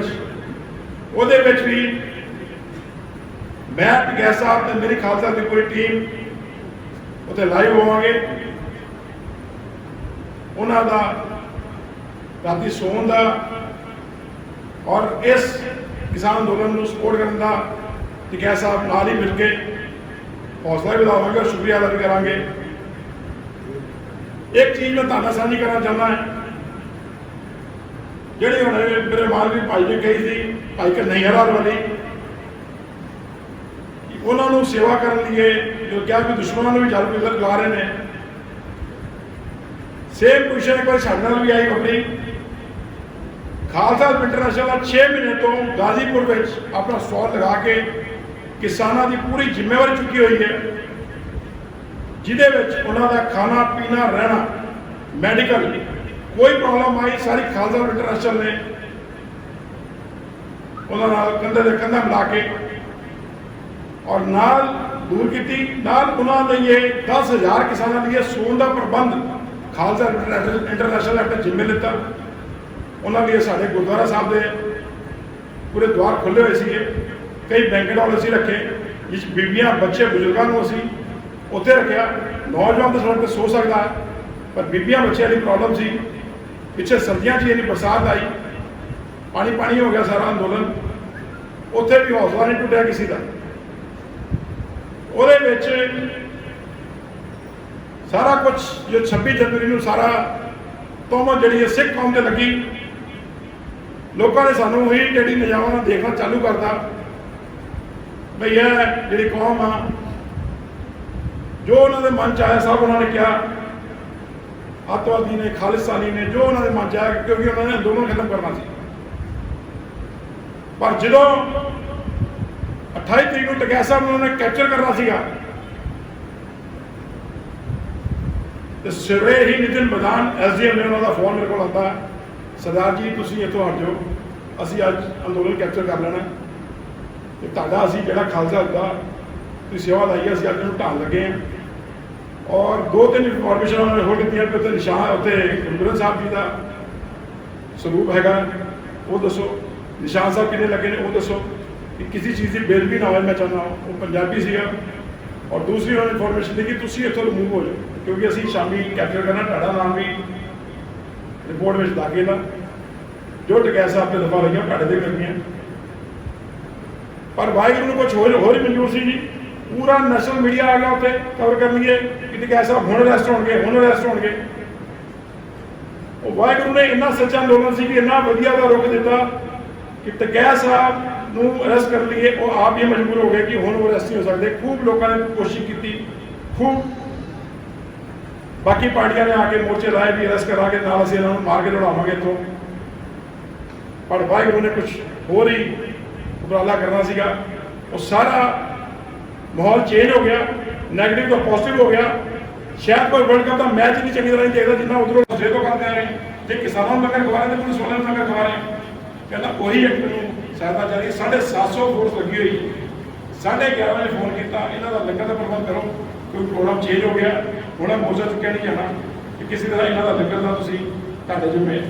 ਉਹਦੇ ਵਿੱਚ भी मैं टिकैत साहब ਤੇ मेरी खालसा की पूरी टीम ਉੱਥੇ ਲਾਈਵ ਹੋਵਾਂਗੇ। ਉਹਨਾਂ ਦਾ ਰਾਤੀ ਸੌਣ ਦਾ ਔਰ ਇਸ ਕਿਸਾਨ ਅੰਦੋਲਨ ਨੂੰ ਸਪੋਰਟ ਕਰਨ ਦਾ ਟਿਕੈਤ ਸਾਹਿਬ ਨਾਲ ਹੀ ਮਿਲ ਕੇ ਹੌਸਲਾ ਵਧਾਵਾਂਗੇ ਔਰ ਸ਼ੁਕਰੀਆ ਅਦਾ ਕਰਾਂਗੇ। ਇੱਕ ਚੀਜ਼ ਮੈਂ ਤੁਹਾਡਾ ਸਾਂਝੀ ਕਰਨਾ ਚਾਹੁੰਦਾ ਹਾਂ, ਜਿਹੜੀ ਹੁਣ ਮੇਰੇ ਮਾਲਵੀ ਭਾਈ ਨੇ ਕਹੀ ਸੀ, ਭਾਈ ਕਨਈਆ ਵਾਲੀ, ਉਹਨਾਂ ਨੂੰ ਸੇਵਾ ਕਰਨ ਲਈ ਜੋ ਕਿਹਾ ਕਿ ਦੁਸ਼ਮਣਾਂ ਨੂੰ ਵੀ ਜਲ ਪਿਲਰ ਲਾ ਰਹੇ ਨੇ, ਸੇਮ ਪੁਜ਼ੀਸ਼ਨ ਇੱਕ ਵਾਰ ਸਾਡੇ ਨਾਲ ਵੀ ਆਈ ਆਪਣੀ। ਖਾਲਸਾ ਇੰਟਰਨੈਸ਼ਨਲ ਦਾ 6 ਮਹੀਨੇ ਤੋਂ ਗਾਜ਼ੀਪੁਰ ਵਿੱਚ ਆਪਣਾ ਸਟਾਲ ਲਗਾ ਕੇ ਕਿਸਾਨਾਂ ਦੀ ਪੂਰੀ ਜ਼ਿੰਮੇਵਾਰੀ ਚੁੱਕੀ ਹੋਈ ਹੈ, ਜਿਹਦੇ ਵਿੱਚ ਉਹਨਾਂ ਦਾ ਖਾਣਾ ਪੀਣਾ ਰਹਿਣਾ ਮੈਡੀਕਲ ਕੋਈ ਪ੍ਰੋਬਲਮ ਆਈ ਸਾਰੀ ਖਾਲਸਾ ਇੰਟਰਨੈਸ਼ਨਲ ਨੇ ਉਹਨਾਂ ਨਾਲ ਕੰਧੇ ਦੇ ਕੰਧਾ ਮਿਲਾ ਕੇ ਔਰ ਨਾਲ ਦੂਰ ਕੀਤੀ। ਨਾਲ ਉਹਨਾਂ ਲਈ 10,000 ਕਿਸਾਨਾਂ ਲਈ ਸੌਣ ਦਾ ਪ੍ਰਬੰਧ ਖਾਲਸਾ ਇੰਟਰਨੈਸ਼ਨਲ ਨੇ ਆਪਣੇ ਜ਼ਿੰਮੇ ਲਿੱਤਾ। ਉਹਨਾਂ ਲਈ ਸਾਡੇ ਗੁਰਦੁਆਰਾ ਸਾਹਿਬ ਦੇ ਪੂਰੇ ਦੁਆਰ ਖੁੱਲ੍ਹੇ ਹੋਏ ਸੀਗੇ, ਕਈ ਬੈਂਕਟ ਹਾਲ ਅਸੀਂ ਰੱਖੇ ਜਿਸ ਬੀਬੀਆਂ ਬੱਚੇ ਬਜ਼ੁਰਗਾਂ ਨੂੰ ਅਸੀਂ ਉੱਥੇ ਰੱਖਿਆ। ਨੌਜਵਾਨ ਤਾਂ ਸੜਕ 'ਤੇ ਸੋ ਸਕਦਾ ਹੈ, ਪਰ ਬੀਬੀਆਂ ਬੱਚਿਆਂ ਦੀ ਪ੍ਰੋਬਲਮ ਸੀ। ਪਿੱਛੇ ਸਰਦੀਆਂ 'ਚ ਇੰਨੀ ਬਰਸਾਤ ਆਈ, ਪਾਣੀ ਹੋ ਗਿਆ ਸਾਰਾ ਅੰਦੋਲਨ, ਉੱਥੇ ਵੀ ਹੌਸਲਾ ਨਹੀਂ ਟੁੱਟਿਆ ਕਿਸੇ ਦਾ। ਉਹਦੇ ਵਿੱਚ ਸਾਰਾ ਕੁਝ ਜੋ 26 ਜਨਵਰੀ ਨੂੰ ਸਾਰਾ ਤੋਮਤ ਜਿਹੜੀ ਹੈ ਸਿੱਖ ਕੌਮ ਤੇ ਲੱਗੀ, ਲੋਕਾਂ ਨੇ ਸਾਨੂੰ ਹੀ ਜਿਹੜੀ ਨਿਜਾਵਾਂ ਨਾਲ ਦੇਖਣਾ ਚਾਲੂ ਕਰਤਾ ਬਈ ਇਹ ਜਿਹੜੀ ਕੌਮ ਆ, ਜੋ ਉਹਨਾਂ ਦੇ ਮਨ 'ਚ ਆਇਆ ਸਭ ਉਹਨਾਂ ਨੇ ਕਿਹਾ। ਅੱਤਵਾਦੀ ਨੇ, ਖਾਲਿਸਤਾਨੀ ਨੇ, ਜੋ ਉਹਨਾਂ ਦੇ ਮਨ 'ਚ ਆਇਆ, ਕਿਉਂਕਿ ਉਹਨਾਂ ਨੇ ਅੰਦੋਲਨ ਖਤਮ ਕਰਨਾ ਸੀ। ਪਰ ਜਦੋਂ 28 ਤਰੀਕ ਨੂੰ ਟਕੈਤ ਸਾਹਿਬ ਨੂੰ ਉਹਨਾਂ ਨੇ ਕੈਪਚਰ ਕਰਨਾ ਸੀਗਾ ਤੇ ਸਵੇਰੇ ਹੀ ਨਿਤਿਨ ਪ੍ਰਧਾਨ SDM ਨੇ ਉਹਨਾਂ ਦਾ ਫੋਨ ਮੇਰੇ ਕੋਲ ਆਉਂਦਾ, ਸਰਦਾਰ ਜੀ ਤੁਸੀਂ ਇੱਥੋਂ ਹਟ ਜਾਓ, ਅਸੀਂ ਅੱਜ ਅੰਦੋਲਨ ਕੈਪਚਰ ਕਰ ਲੈਣਾ ਤੇ ਤੁਹਾਡਾ ਅਸੀਂ ਜਿਹੜਾ ਖਾਲਸਾ ਦਾ ਤੁਸੀਂ ਸੇਵਾ ਲਾਈ ਅਸੀਂ ਅੱਜ ਨੂੰ ਢਾਲ ਲੱਗੇ ਹਾਂ। ਔਰ 2-3 ਇਨਫੋਰਮੇਸ਼ਨ ਉਹਨਾਂ ਨੇ ਹੋਰ ਦਿੱਤੀਆਂ ਕਿ ਉੱਥੇ ਨਿਸ਼ਾਨ ਉੱਥੇ ਗੁਰੂ ਗ੍ਰੰਥ ਸਾਹਿਬ ਜੀ ਦਾ ਸਰੂਪ ਹੈਗਾ, ਉਹ ਦੱਸੋ, ਨਿਸ਼ਾਨ ਸਾਹਿਬ ਕਿੰਨੇ ਲੱਗੇ ਨੇ ਉਹ ਦੱਸੋ, ਕਿ ਕਿਸੇ ਚੀਜ਼ ਦੀ ਬੇਦਬੀ ਨਾ ਹੋਵੇ। ਮੈਂ ਚਾਹੁੰਦਾ ਉਹ ਪੰਜਾਬੀ ਸੀਗਾ। ਔਰ ਦੂਸਰੀ ਉਹਨਾਂ ਨੇ ਇਨਫੋਰਮੇਸ਼ਨ ਦਿੱਤੀ ਤੁਸੀਂ ਇੱਥੋਂ ਰਿਮੂਵ ਹੋ ਜਾਓ, ਕਿਉਂਕਿ ਅਸੀਂ ਸ਼ਾਮੀ ਕੈਪਚਰ ਕਰਨਾ, ਤੁਹਾਡਾ ਨਾਮ ਵੀ ਰਿਪੋਰਟ ਵਿੱਚ ਦਾਖਲ, ਜੋ ਟਕੈਤ ਸਾਹਿਬ ਤੇ ਦਫਾ ਲਈਆਂ ਤੁਹਾਡੇ ਦੇ ਲੱਗੀਆਂ। ਪਰ ਵਾਹਿਗੁਰੂ ਨੂੰ ਕੁਝ ਹੋਰ ਹੀ ਮਨਜ਼ੂਰ ਸੀ ਜੀ। ਪੂਰਾ ਨੈਸ਼ਨਲ ਮੀਡੀਆ ਆ ਗਿਆ ਉੱਥੇ ਕਵਰ ਕਰ ਲਈਏ ਕਿ ਟਕੈਤ ਸਾਹਿਬ ਹੁਣ ਅਰੈਸਟ ਹੋਣਗੇ। ਉਹ ਵਾਹਿਗੁਰੂ ਨੇ ਇੰਨਾ ਸੱਚਾ ਅੰਦੋਲਨ ਸੀ ਕਿ ਇੰਨਾ ਵਧੀਆ ਦਾ ਰੁਕ ਦਿੱਤਾ ਕਿ ਟਕੈਤ ਸਾਹਿਬ ਨੂੰ ਅਰੈਸਟ ਕਰ ਲਈਏ। ਉਹ ਆਪ ਹੀ ਮਜਬੂਰ ਹੋ ਗਏ ਕਿ ਹੁਣ ਉਹ ਅਰੈਸਟ ਨਹੀਂ ਹੋ ਸਕਦੇ। ਖੂਬ ਲੋਕਾਂ ਨੇ ਕੋਸ਼ਿਸ਼ ਕੀਤੀ, ਖੂਬ ਬਾਕੀ ਪਾਰਟੀਆਂ ਨੇ ਆ ਕੇ ਮੋਰਚੇ ਲਾਏ ਵੀ ਅਰੈਸਟ ਕਰਾ ਕੇ ਨਾਲ ਅਸੀਂ ਇਹਨਾਂ ਨੂੰ ਮਾਰ ਕੇ ਦੌੜਾਵਾਂਗੇ ਇੱਥੋਂ। ਪਰ ਵਾਹਿਗੁਰੂ ਨੇ ਕੁਝ ਹੋਰ ਹੀ ਉਪਰਾਲਾ ਕਰਨਾ ਸੀਗਾ। ਉਹ ਸਾਰਾ ਮਾਹੌਲ ਚੇਂਜ ਹੋ ਗਿਆ, ਨੈਗੇਟਿਵ ਤੋਂ ਪੋਜ਼ਿਟਿਵ ਹੋ ਗਿਆ। ਸ਼ਾਇਦ ਕੋਈ ਵਰਲਡ ਕੱਪ ਦਾ ਮੈਚ ਨਹੀਂ ਚੰਗੀ ਤਰ੍ਹਾਂ ਨਹੀਂ ਦੇਖਦਾ ਜਿੰਨਾ ਉਧਰੋਂ ਦੂਸਰੇ ਤੋਂ ਕਰਦੇ ਆ ਰਹੇ। ਜੇ ਕਿਸਾਨਾਂ ਨੂੰ ਲੰਗਰ ਖਵਾ ਰਹੇ ਤੇ ਪੁਲਿਸ ਵਾਲਿਆਂ ਨੂੰ ਲੰਗਰ ਖਵਾ ਰਹੇ। ਕਹਿੰਦਾ ਉਹੀ ਇੱਕ ਨੂੰ ਸਹਾਇਤਾ ਚਾਹੀਦੀ। 750 ਫੋਰਸ ਲੱਗੀ ਹੋਈ। 11:30 ਵਜੇ ਫੋਨ ਕੀਤਾ, ਇਹਨਾਂ ਦਾ ਲੰਗਰ ਦਾ ਪ੍ਰਬੰਧ ਕਰੋ, ਕੋਈ ਪ੍ਰੋਗਰਾਮ ਚੇਂਜ ਹੋ ਗਿਆ, ਹੁਣ ਮੋਰਚਾ ਚੁੱਕਿਆ ਨਹੀਂ ਜਾਣਾ ਕਿ ਕਿਸੇ ਤਰ੍ਹਾਂ ਇਹਨਾਂ ਦਾ ਲੰਗਰ ਦਾ ਤੁਸੀਂ ਤੁਹਾਡੇ ਜ਼ਿੰਮੇ।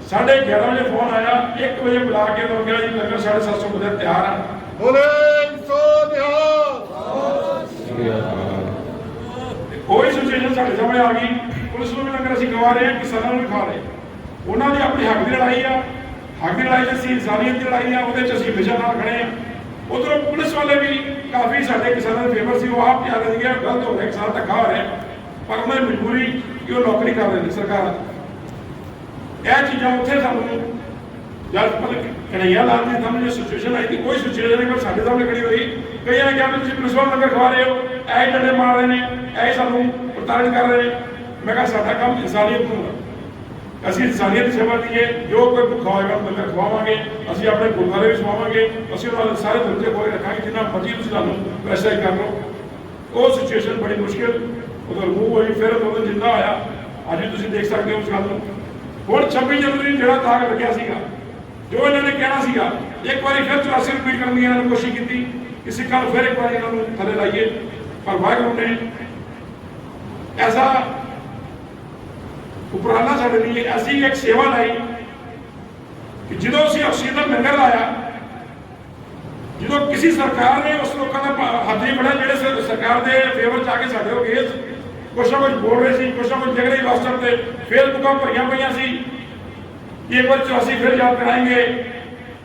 11:30 ਵਜੇ ਫੋਨ ਆਇਆ, 1 ਵਜੇ ਬੁਲਾ ਕੇ ਤੋਂ ਕਿਹਾ ਜੀ ਲੰਗਰ 750 ਵਜੇ ਤਿਆਰ ਆ। ਬੋਲੇ ਸੋ ਨਿਹਾਲ। ਕੋਈ ਸਿਚੁਏਸ਼ਨ ਸਾਡੇ ਸਾਹਮਣੇ ਆ ਗਈ, ਪੁਲਿਸ ਨੂੰ ਵੀ ਲੰਗਰ ਅਸੀਂ ਖਵਾ ਰਹੇ ਹਾਂ, ਕਿਸਾਨਾਂ ਨੂੰ ਵੀ ਖਵਾ ਰਹੇ। ਉਹਨਾਂ ਦੀ ਆਪਣੀ ਹੱਕ ਦੀ ਲੜਾਈ ਆ, ਹੱਕ ਦੀ ਲੜਾਈ 'ਚ ਅਸੀਂ ਇਨਸਾਨੀਅਤ ਦੀ ਲੜਾਈ ਆ, ਉਹਦੇ 'ਚ ਅਸੀਂ ਹਮੇਸ਼ਾ ਨਾਲ ਖੜੇ ਹਾਂ। ਉਧਰੋਂ ਪੁਲਿਸ ਵਾਲੇ ਵੀ ਕਾਫੀ ਸਾਡੇ ਕਿਸਾਨਾਂ ਦੇ ਫੇਵਰ ਸੀ, ਉਹ ਆਪ ਕਿਹਾ ਰਹੇ ਸੀਗੇ ਗਲਤ ਹੋ ਰਿਹਾ, ਕਿਸਾਨ ਧੱਕਾ ਹੋ ਰਿਹਾ, ਪਰ ਉਹਨਾਂ ਦੀ ਮਜਬੂਰੀ ਕਿ ਉਹ ਨੌਕਰੀ ਕਰ ਰਹੇ ਨੇ ਸਰਕਾਰ। ਇਹ ਚੀਜ਼ਾਂ ਉੱਥੇ ਸਾਨੂੰ ਜਦ ਕਨਈਆ ਲਾਲ ਜੀ ਸਾਹਮਣੇ ਸਿਚੁਏਸ਼ਨ ਆਈ ਸੀ, ਕੋਈ ਸਿਚੁਏਸ਼ਨ ਨਹੀਂ ਸਾਡੇ ਸਾਹਮਣੇ ਖੜੀ ਹੋਈ। ਕਈਆਂ ਨੇ ਕਿਹਾ ਵੀ ਤੁਸੀਂ ਪੁਲਿਸ ਵਾਲੇ ਲੰਗਰ ਖਵਾ ਰਹੇ ਹੋ, ਇਹ ਡੰਡੇ ਮਾਰ ਰਹੇ ਨੇ, ਇਹ ਸਾਨੂੰ ਪ੍ਰਤਾੜਿਤ ਕਰ ਰਹੇ ਨੇ। ਮੈਂ ਕਿਹਾ ਸਾਡਾ ਕੰਮ ਇਨਸਾਨੀਅਤ ਨੂੰ ਹੈ, ਅਸੀਂ ਇਨਸਾਨੀਅਤ ਦੀ ਸੇਵਾ ਦੀਏ। ਜੋ ਕੋਈ ਭੁੱਖਾ ਹੋਏਗਾ ਲੰਗਰ ਖਵਾਵਾਂਗੇ, ਅਸੀਂ ਆਪਣੇ ਗੁਰਦੁਆਰੇ ਵੀ ਸਵਾਵਾਂਗੇ, ਅਸੀਂ ਉਹਨਾਂ ਦੇ ਸਾਰੇ ਦਰਜੇ ਖੋਲ੍ਹ ਰੱਖਾਂਗੇ, ਜਿੰਨਾ ਮਰਜ਼ੀ ਤੁਸੀਂ ਸਾਨੂੰ ਪ੍ਰੈਸ਼ਰ ਕਰ ਲਓ। ਉਹ ਸਿਚੁਏਸ਼ਨ ਬੜੀ ਮੁਸ਼ਕਿਲ ਉਦੋਂ ਰਿਮੂਵ ਹੋਈ, ਫਿਰ ਉਦੋਂ ਜਿੰਦਾ ਹੋਇਆ। ਅੱਜ ਵੀ ਤੁਸੀਂ ਦੇਖ ਸਕਦੇ ਹੋ ਉਸ ਗੱਲ ਨੂੰ। ਹੁਣ 26 ਜਨਵਰੀ ਜਿਹੜਾ ਤਾਕ ਲੱਗਿਆ ਸੀਗਾ, ਜੋ ਇਹਨਾਂ ਨੇ ਕਹਿਣਾ ਸੀਗਾ, ਇੱਕ ਵਾਰੀ ਫਿਰ 84 ਰਿਪੀਟ ਕਰਨ ਦੀ ਇਹਨਾਂ ਨੇ ਕੋਸ਼ਿਸ਼ ਕੀਤੀ ਕਿ ਸਿੱਖਾਂ ਨੂੰ ਫਿਰ ਇੱਕ ਵਾਰੀ ਇਹਨਾਂ ਨੂੰ ਥੱਲੇ ਲਾਈਏ। ਪਰ ਵਾਹਿਗੁਰੂ ਨੇ ਐਸਾ ਉਪਰਾਲਾ ਸਾਡੇ ਲਈ ਐਸੀ ਇੱਕ ਸੇਵਾ ਲਾਈ ਕਿ ਜਦੋਂ ਅਸੀਂ ਆਕਸੀਜਨ ਦਾ ਲੰਗਰ ਲਾਇਆ, ਜਦੋਂ ਕਿਸੇ ਸਰਕਾਰ ਨੇ ਉਸ ਲੋਕਾਂ ਦਾ ਹੱਥ ਨਹੀਂ ਫੜਿਆ ਜਿਹੜੇ ਸਰਕਾਰ ਦੇ ਫੇਵਰ 'ਚ ਆ ਕੇ ਸਾਡੇ ਹੋ ਗਏ ਕੁਛ ਨਾ ਕੁਛ ਬੋਲ ਰਹੇ ਸੀ, ਕੁਛ ਨਾ ਕੁਛ ਲਿਖ ਰਹੇ WhatsApp ਤੇ, ਫੇਸਬੁੱਕਾਂ ਭਰੀਆਂ ਪਈਆਂ ਸੀ ਕਿ ਇੱਕ ਵਾਰ 84 ਫਿਰ ਯਾਦ ਕਰਾएंगे।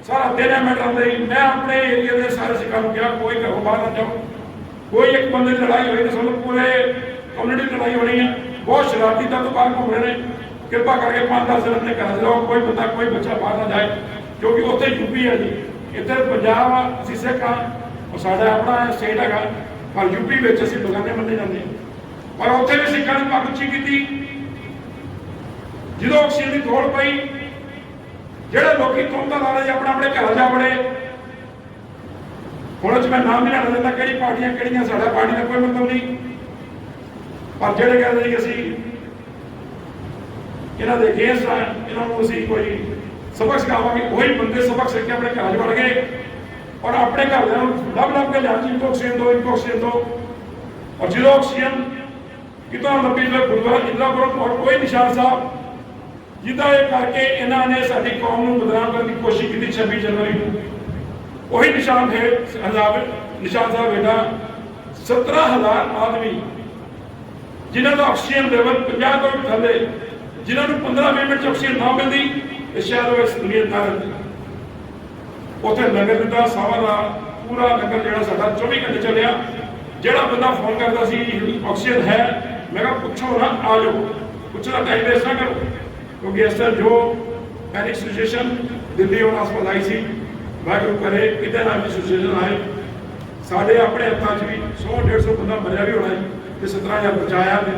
ਸਾਰਾ ਦਿਨ ਹੈ ਮੈਟਰ ਦੇ। ਮੈਂ ਆਪਣੇ ਏਰੀਆ ਦੇ ਸਾਰੇ ਸਿੱਖਾਂ ਨੂੰ ਕਿਹਾ ਕੋਈ ਘਰੋਂ ਬਾਹਰ ਨਾ ਜਾਓ, ਕੋਈ ਇੱਕ ਬੰਦੇ ਦੀ ਲੜਾਈ ਹੋਈ ਤਾਂ ਸਾਨੂੰ ਪੂਰੇ ਕਮਿਊਨਿਟੀ ਦੀ ਲੜਾਈ ਹੋਣੀ ਹੈ। ਬਹੁਤ ਸ਼ਰਾਰਤੀ ਤੱਤ ਬਾਹਰ ਘੁੰਮ ਰਹੇ ਨੇ, ਕਿਰਪਾ ਕਰਕੇ 5-10 ਦਿਨ ਆਪਣੇ ਘਰ ਜਾਓ, ਕੋਈ ਬੰਦਾ ਕੋਈ ਬੱਚਾ ਬਾਹਰ ਨਾ ਜਾਏ, ਕਿਉਂਕਿ ਉੱਥੇ ਯੂਪੀ ਹੈ ਜੀ, ਇੱਧਰ ਪੰਜਾਬ ਆ, ਅਸੀਂ ਸਿੱਖ ਹਾਂ, ਉਹ ਸਾਡਾ ਆਪਣਾ ਸਟੇਟ ਹੈਗਾ, ਪਰ ਯੂਪੀ ਵਿੱਚ ਅਸੀਂ ਬਗਾਨੇ ਮੰਨੇ ਜਾਂਦੇ ਹਾਂ। ਪਰ ਉੱਥੇ ਵੀ ਸਿੱਖਾਂ ਨੇ ਪੱਗ ਉੱਚੀ ਕੀਤੀ। ਜਦੋਂ ਆਕਸੀਜਨ ਦੀ ਥੋੜ ਪਈ, ਜਿਹੜੇ ਲੋਕੀ ਤੁੰਦਾ ਲਾ ਰਹੇ ਆਪਣੇ ਆਪਣੇ ਘਰ ਜਾ ਵੜੇ। ਹੁਣ ਚ ਮੈਂ ਨਾਮ ਨਹੀਂ ਲੈਣਾ ਦਿੰਦਾ ਕਿਹੜੀ ਪਾਰਟੀਆਂ ਕਿਹੜੀਆਂ, ਸਾਡਾ ਪਾਰਟੀ ਦਾ ਕੋਈ ਮਤਲਬ ਨਹੀਂ, ਪਰ ਜਿਹੜੇ ਕਹਿੰਦੇ ਕਿ ਅਸੀਂ ਇਹਨਾਂ ਦੇ ਅਗੇਂਸਟ ਆ, ਇਹਨਾਂ ਨੂੰ ਅਸੀਂ ਕੋਈ ਸਬਕ ਸਿਖਾਵਾਂਗੇ, ਉਹੀ ਬੰਦੇ ਸਬਕ ਸਿੱਖ ਕੇ ਆਪਣੇ ਘਰ ਚ ਵੜ ਗਏ ਔਰ ਆਪਣੇ ਘਰਦਿਆਂ ਨੂੰ ਲੱਭ ਕੇ ਲਿਆ ਜੀ ਇਨਕੋ ਆਕਸੀਜਨ ਦਿਓ। ਔਰ ਜਦੋਂ ਆਕਸੀਜਨ ਕਿਤੋਂ ਲੱਭੀ ਤਾਂ ਗੁਰਦੁਆਰਾ ਇੰਦਰਾਪੁਰਮ ਔਰ ਕੋਈ ਨਿਸ਼ਾਨ ਸਾਹਿਬ ਜਿੱਦਾਂ ਇਹ ਕਰਕੇ ਇਹਨਾਂ ਨੇ ਸਾਡੀ ਕੌਮ ਨੂੰ ਬਦਨਾਮ ਕਰਨ ਦੀ ਕੋਸ਼ਿਸ਼ ਕੀਤੀ 26 ਜਨਵਰੀ ਨੂੰ। ਉਹੀ ਨਿਸ਼ਾਨ ਹੈ ਨਿਸ਼ਾਨ ਸਾਹਿਬ ਬੇਟਾ 17,000 ਆਦਮੀ ਜਿਨ੍ਹਾਂ ਦਾ ਆਕਸੀਜਨ ਲੈਵਲ 50 ਤੋਂ ਵੀ ਥੱਲੇ, ਜਿਨ੍ਹਾਂ ਨੂੰ 15-20 ਮਿੰਟ ਚ ਆਕਸੀਜਨ ਨਾ ਮਿਲਦੀ ਤੇ ਸ਼ਾਇਦ ਉਹ ਇਸ ਦੁਨੀਆ ਦਾ ਉੱਥੇ ਲੰਗਰ ਦਿੱਤਾ। ਸਾਵਾ ਦਾ ਪੂਰਾ ਲੰਗਰ ਜਿਹੜਾ ਸਾਡਾ 24 ਘੰਟੇ ਚੱਲਿਆ। ਜਿਹੜਾ ਬੰਦਾ ਫੋਨ ਕਰਦਾ ਸੀ ਆਕਸੀਜਨ ਹੈ, ਮੈਂ ਕਿਹਾ ਪੁੱਛੋ ਨਾ, ਆ ਜਾਓ, ਪੁੱਛਣਾ ਟਾਈਮ ਵੇਸਟ ਨਾ ਕਰੋ, ਕਿਉਂਕਿ ਇਸ ਤਰ੍ਹਾਂ ਜੋ ਪੈਨਿਕ ਸਿਚੁਏਸ਼ਨ ਦਿੱਲੀ ਹੁਣ ਹਸਪਤਾਲ ਆਈ ਸੀ, ਵਾਹਿਗੁਰੂ ਕਰੇ ਕਿਤੇ ਨਾ ਵੀ ਸਿਚੁਏਸ਼ਨ ਆਏ। ਸਾਡੇ ਆਪਣੇ ਹੱਥਾਂ 'ਚ ਵੀ 100-150 ਬੰਦਾ ਮਰਿਆ ਵੀ ਹੋਣਾ ਤੇ 17,000 ਬਚਾਇਆ ਨੇ,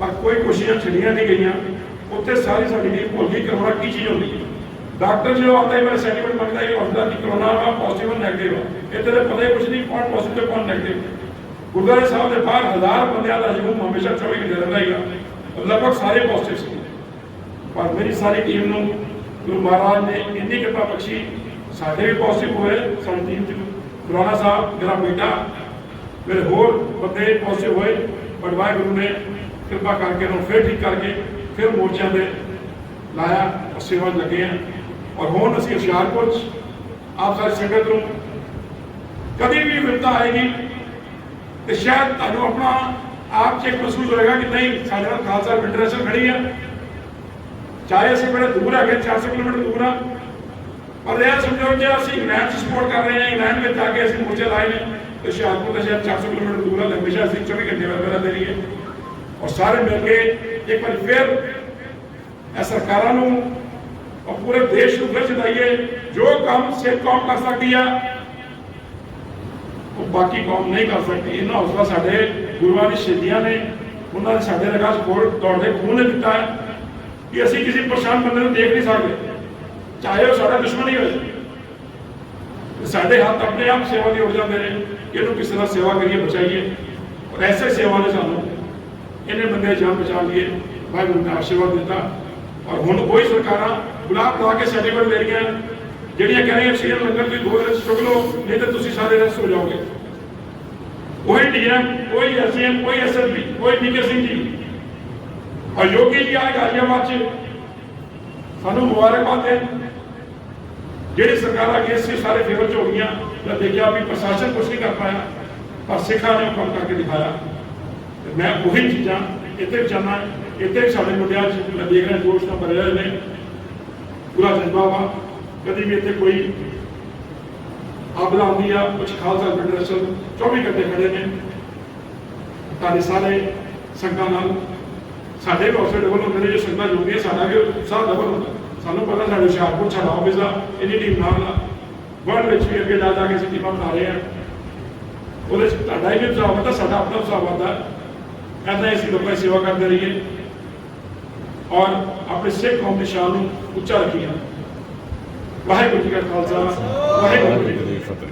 ਪਰ ਕੋਈ ਕੋਸ਼ਿਸ਼ਾਂ ਛੱਡੀਆਂ ਨਹੀਂ ਗਈਆਂ। ਉੱਥੇ ਸਾਰੀ ਸਾਡੀ ਟੀਮ ਭੁੱਲ ਗਈ ਕਰੋਨਾ ਕੀ ਚੀਜ਼ ਹੁੰਦੀ ਹੈ। ਡਾਕਟਰ ਜਦੋਂ ਆਉਂਦਾ ਹੈ ਮੇਰਾ ਸਰਟੀਫਿਕੇਟ ਮੰਗਦਾ ਹੈ ਹਸਪਤਾਲ ਦੀ ਕਰੋਨਾ ਵਾ ਪੋਜ਼ਿਟਿਵ ਨੈਗੇਟਿਵ ਆ, ਇੱਥੇ ਤਾਂ ਪਤਾ ਹੀ ਕੁਛ ਨਹੀਂ ਕੌਣ ਪੋਜ਼ਿਟਿਵ ਕੌਣ ਨੈਗੇਟਿਵ। ਗੁਰਦੁਆਰੇ ਸਾਹਿਬ ਦੇ ਬਾਹਰ 1000 ਬੰਦਿਆਂ ਦਾ ਹਜੂਮ ਹਮੇਸ਼ਾ 24 ਘੰਟੇ ਰਹਿੰਦਾ ਹੀਗਾ, ਲਗਭਗ ਸਾਰੇ ਪੋਜ਼ਿਟਿਵ ਸੀ। ਪਰ ਮੇਰੀ ਸਾਰੀ ਟੀਮ ਨੂੰ ਗੁਰੂ ਮਹਾਰਾਜ ਨੇ ਇੰਨੀ ਕਿਰਪਾ ਬਖਸ਼ੀ, ਸਾਡੇ ਵੀ ਪੋਜ਼ਿਟਿਵ ਹੋਏ, ਸਾਡੀ ਟੀਮ 'ਚ ਗੁਰਾਣਾ ਸਾਹਿਬ, ਮੇਰਾ ਬੇਟਾ, ਮੇਰੇ ਹੋਰ ਬੰਦੇ ਪੋਜ਼ਿਟਿਵ ਹੋਏ, ਬਟ ਵਾਹਿਗੁਰੂ ਨੇ ਕਿਰਪਾ ਕਰਕੇ ਉਹਨੂੰ ਫਿਰ ਠੀਕ ਕਰਕੇ ਫਿਰ ਮੋਰਚਿਆਂ ਦੇ ਲਾਇਆ ਔਰ ਸੇਵਾ ਲੱਗੇ ਹਾਂ। ਔਰ ਹੁਣ ਅਸੀਂ ਹੁਸ਼ਿਆਰਪੁਰ 'ਚ ਆਪ ਸਾਰੀ ਸੰਗਤ ਨੂੰ ਕਦੀ ਵੀ ਵਿਪਤਾ ਆਏਗੀ ਤੇ ਸ਼ਾਇਦ ਤੁਹਾਨੂੰ ਆਪਣਾ ਆਪ 'ਚ ਇੱਕ ਮਹਿਸੂਸ ਹੋਏਗਾ ਕਿ ਨਹੀਂ ਸਾਡੇ ਨਾਲ ਖਾਲਸਾ ਇੰਟਰਨੈਸ਼ਨਲ ਖੜੀ ਆ, ਚਾਹੇ ਅਸੀਂ ਬੜੇ ਦੂਰ ਹੈਗੇ 400 ਕਿਲੋਮੀਟਰ ਦੂਰ ਆ, ਪਰ ਇਹ ਸਮਝੋ ਜੇ ਅਸੀਂ ਇੰਗਲੈਂਡ 'ਚ ਸਪੋਰਟ ਕਰ ਰਹੇ ਹਾਂ, ਇੰਗਲੈਂਡ ਵਿੱਚ ਜਾ ਕੇ ਅਸੀਂ ਮੋਰਚੇ ਲਾਏ ਨੇ ਤੇ ਹੁਸ਼ਿਆਰਪੁਰ ਦਾ ਸ਼ਾਇਦ 400 ਕਿਲੋਮੀਟਰ ਦੂਰ ਆ, ਹਮੇਸ਼ਾ ਅਸੀਂ 24 ਘੰਟੇ ਵਰਗਾ ਦੇ ਰਹੀਏ ਔਰ ਸਾਰੇ ਮਿਲ ਕੇ ਇੱਕ ਵਾਰ ਫਿਰ ਇਹ ਸਰਕਾਰਾਂ ਨੂੰ ਔਰ ਪੂਰੇ ਦੇਸ਼ ਨੂੰ ਫਿਰ ਜਿਤਾਈਏ। ਜੋ ਕੰਮ ਸਿੱਖ ਕੌਮ ਕਰ ਸਕਦੀ ਆ ਉਹ ਬਾਕੀ ਕੌਮ ਨਹੀਂ ਕਰ ਸਕਦੀ। ਇਹਨਾਂ ਹੌਸਲਾ ਸਾਡੇ ਗੁਰੂਆਂ ਦੀ ਸ਼ਹੀਦੀਆਂ ਨੇ, ਉਹਨਾਂ ਨੇ ਸਾਡੇ ਲਗਾ ਸਪੋਰਟ ਦੌੜਦੇ ਖੂਨ ਨੇ ਦਿੱਤਾ ਹੈ ਕਿ ਅਸੀਂ ਕਿਸੇ ਪਰੇਸ਼ਾਨ ਬੰਦੇ ਨੂੰ ਦੇਖ ਨਹੀਂ ਸਕਦੇ, ਚਾਹੇ ਉਹ ਸਾਡਾ ਦੁਸ਼ਮਣ ਹੀ ਹੋਵੇ। ਸਾਡੇ ਹੱਥ ਆਪਣੇ ਆਪ ਸੇਵਾ ਦੀ ਉੱਡ ਜਾਂਦੇ ਨੇ ਕਿ ਇਹਨੂੰ ਕਿਸੇ ਨਾਲ ਸੇਵਾ ਕਰੀਏ, ਬਚਾਈਏ। ਔਰ ਐਸੇ ਸੇਵਾ ਨੇ ਸਾਨੂੰ ਇਹਨੇ ਬੰਦੇ ਜਾਨ ਬਚਾ ਲਈਏ, ਵਾਹਿਗੁਰੂ ਨੇ ਆਸ਼ੀਰਵਾਦ ਦਿੱਤਾ। ਔਰ ਹੁਣ ਕੋਈ ਸਰਕਾਰਾਂ ਗੁਲਾਬ ਲਾ ਕੇ ਸਰਟੀਫਿਕੇਟ ਦੇ ਰਹੀਆਂ ਜਿਹੜੀਆਂ ਕਹਿ ਰਹੀਆਂ ਆਕਸੀਜਨ ਲੰਗਰ ਦੀ 2 ਦਿਨ ਚੁੱਕ ਲਓ ਨਹੀਂ ਤਾਂ ਤੁਸੀਂ ਸਾਰੇ ਰੈਸਟ ਹੋ ਜਾਓਗੇ। ਕੋਈ ਡੀਐਮ, ਕੋਈ ਐਸਐਮ, ਕੋਈ ਐਸਐਸਪੀ, ਕੋਈ ਨੀਕੇ ਸਿੰਘ ਜੀ ਔਰ ਯੋਗੀ ਜੀ ਆਏ ਗਾਜ਼ੀਆਬਾਦ 'ਚ ਸਾਨੂੰ ਮੁਬਾਰਕਬਾਦ ਦੇਣ। ਜਿਹੜੀ ਸਰਕਾਰਾਂ ਅੱਗੇ ਸੀ ਸਾਰੇ ਫੇਵਰ 'ਚ ਹੋ ਗਈਆਂ, ਤਾਂ ਦੇਖਿਆ ਵੀ ਪ੍ਰਸ਼ਾਸਨ ਕੁਛ ਨਹੀਂ ਕਰ ਪਾਇਆ, ਪਰ ਸਿੱਖਾਂ ਨੇ ਉਹ ਕੰਮ ਕਰਕੇ ਦਿਖਾਇਆ। ਤੇ ਮੈਂ ਉਹੀ ਚੀਜ਼ਾਂ ਇੱਥੇ ਵੀ ਚਾਹੁੰਦਾ, ਇੱਥੇ ਵੀ ਸਾਡੇ ਮੁੰਡਿਆਂ 'ਚ ਮੈਂ ਦੇਖ ਰਿਹਾ ਜੋਸ਼ ਨਾਲ ਭਰੇ ਹੋਏ ਨੇ, ਪੂਰਾ ਜਜ਼ਬਾ ਵਾ। ਕਦੀ ਵੀ ਇੱਥੇ ਕੋਈ ਆਪਦਾ ਆਉਂਦੀ ਆ, ਕੁਛ ਖਾਲਸਾ ਫੈਡਰੇਸ਼ਨ 24 ਘੰਟੇ ਖੜੇ ਨੇ ਤੁਹਾਡੇ ਸਾਰੇ ਸੰਗਤਾਂ ਨਾਲ। ਸਾਡੇ ਵੀ ਹੌਸਲੇ ਡਬਲ ਹੁੰਦੇ ਨੇ, ਜੋ ਸੰਗਤਾਂ ਜੁੜਦੀਆਂ ਸਾਡਾ ਵੀ ਉਤਸ਼ਾਹ ਡਬਲ ਹੁੰਦਾ। ਸਾਨੂੰ ਪਤਾ ਸਾਡੇ ਹੁਸ਼ਿਆਰਪੁਰ ਸਾਡਾ ਆਫਿਸ ਆ, ਇਹਦੀ ਟੀਮ ਨਾਲ ਆ, ਵਰਲਡ ਵਿੱਚ ਵੀ ਅੱਗੇ ਜਾ ਕੇ ਅਸੀਂ ਟੀਮਾਂ ਬਣਾ ਰਹੇ ਹਾਂ। ਉਹਦੇ 'ਚ ਤੁਹਾਡਾ ਹੀ ਉਤਸ਼ਾਹ ਹੁੰਦਾ, ਸਾਡਾ ਆਪਣਾ ਉਤਸ਼ਾਹ ਹੁੰਦਾ। ਇੱਦਾਂ ਅਸੀਂ ਲੋਕਾਂ ਦੀ ਸੇਵਾ ਕਰਦੇ ਰਹੀਏ ਔਰ ਆਪਣੇ ਸਿੱਖ ਕੌਮ ਦੀ ਸ਼ਾਨ ਨੂੰ ਉੱਚਾ ਰੱਖੀਏ। ਵਾਹਿਗੁਰੂ ਜੀ ਕਾ ਖਾਲਸਾ, ਵਾਹਿਗੁਰੂ ਜੀ ਕੀ ਫਤਿਹ।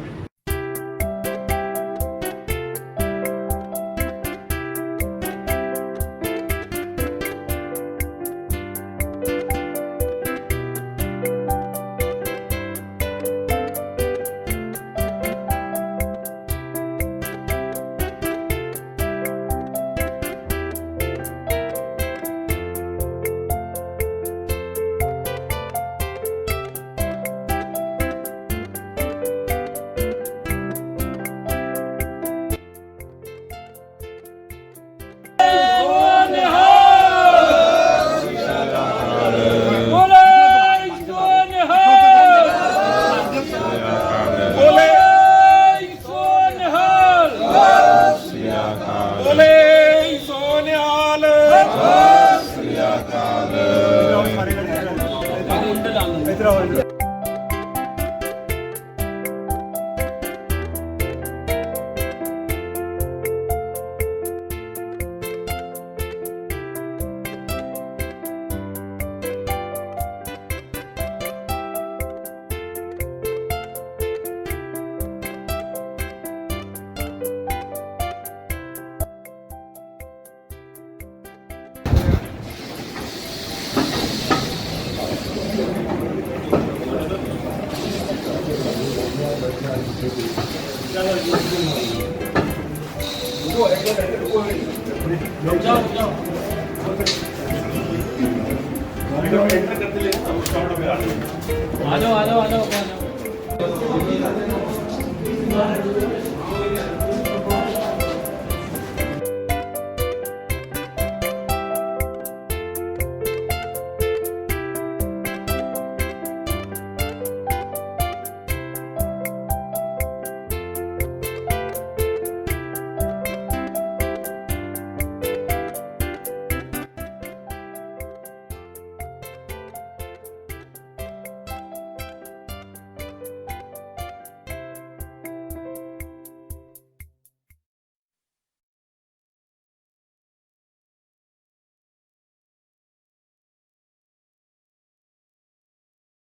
आ जाओ आ जाओ आ जाओ आ जाओ।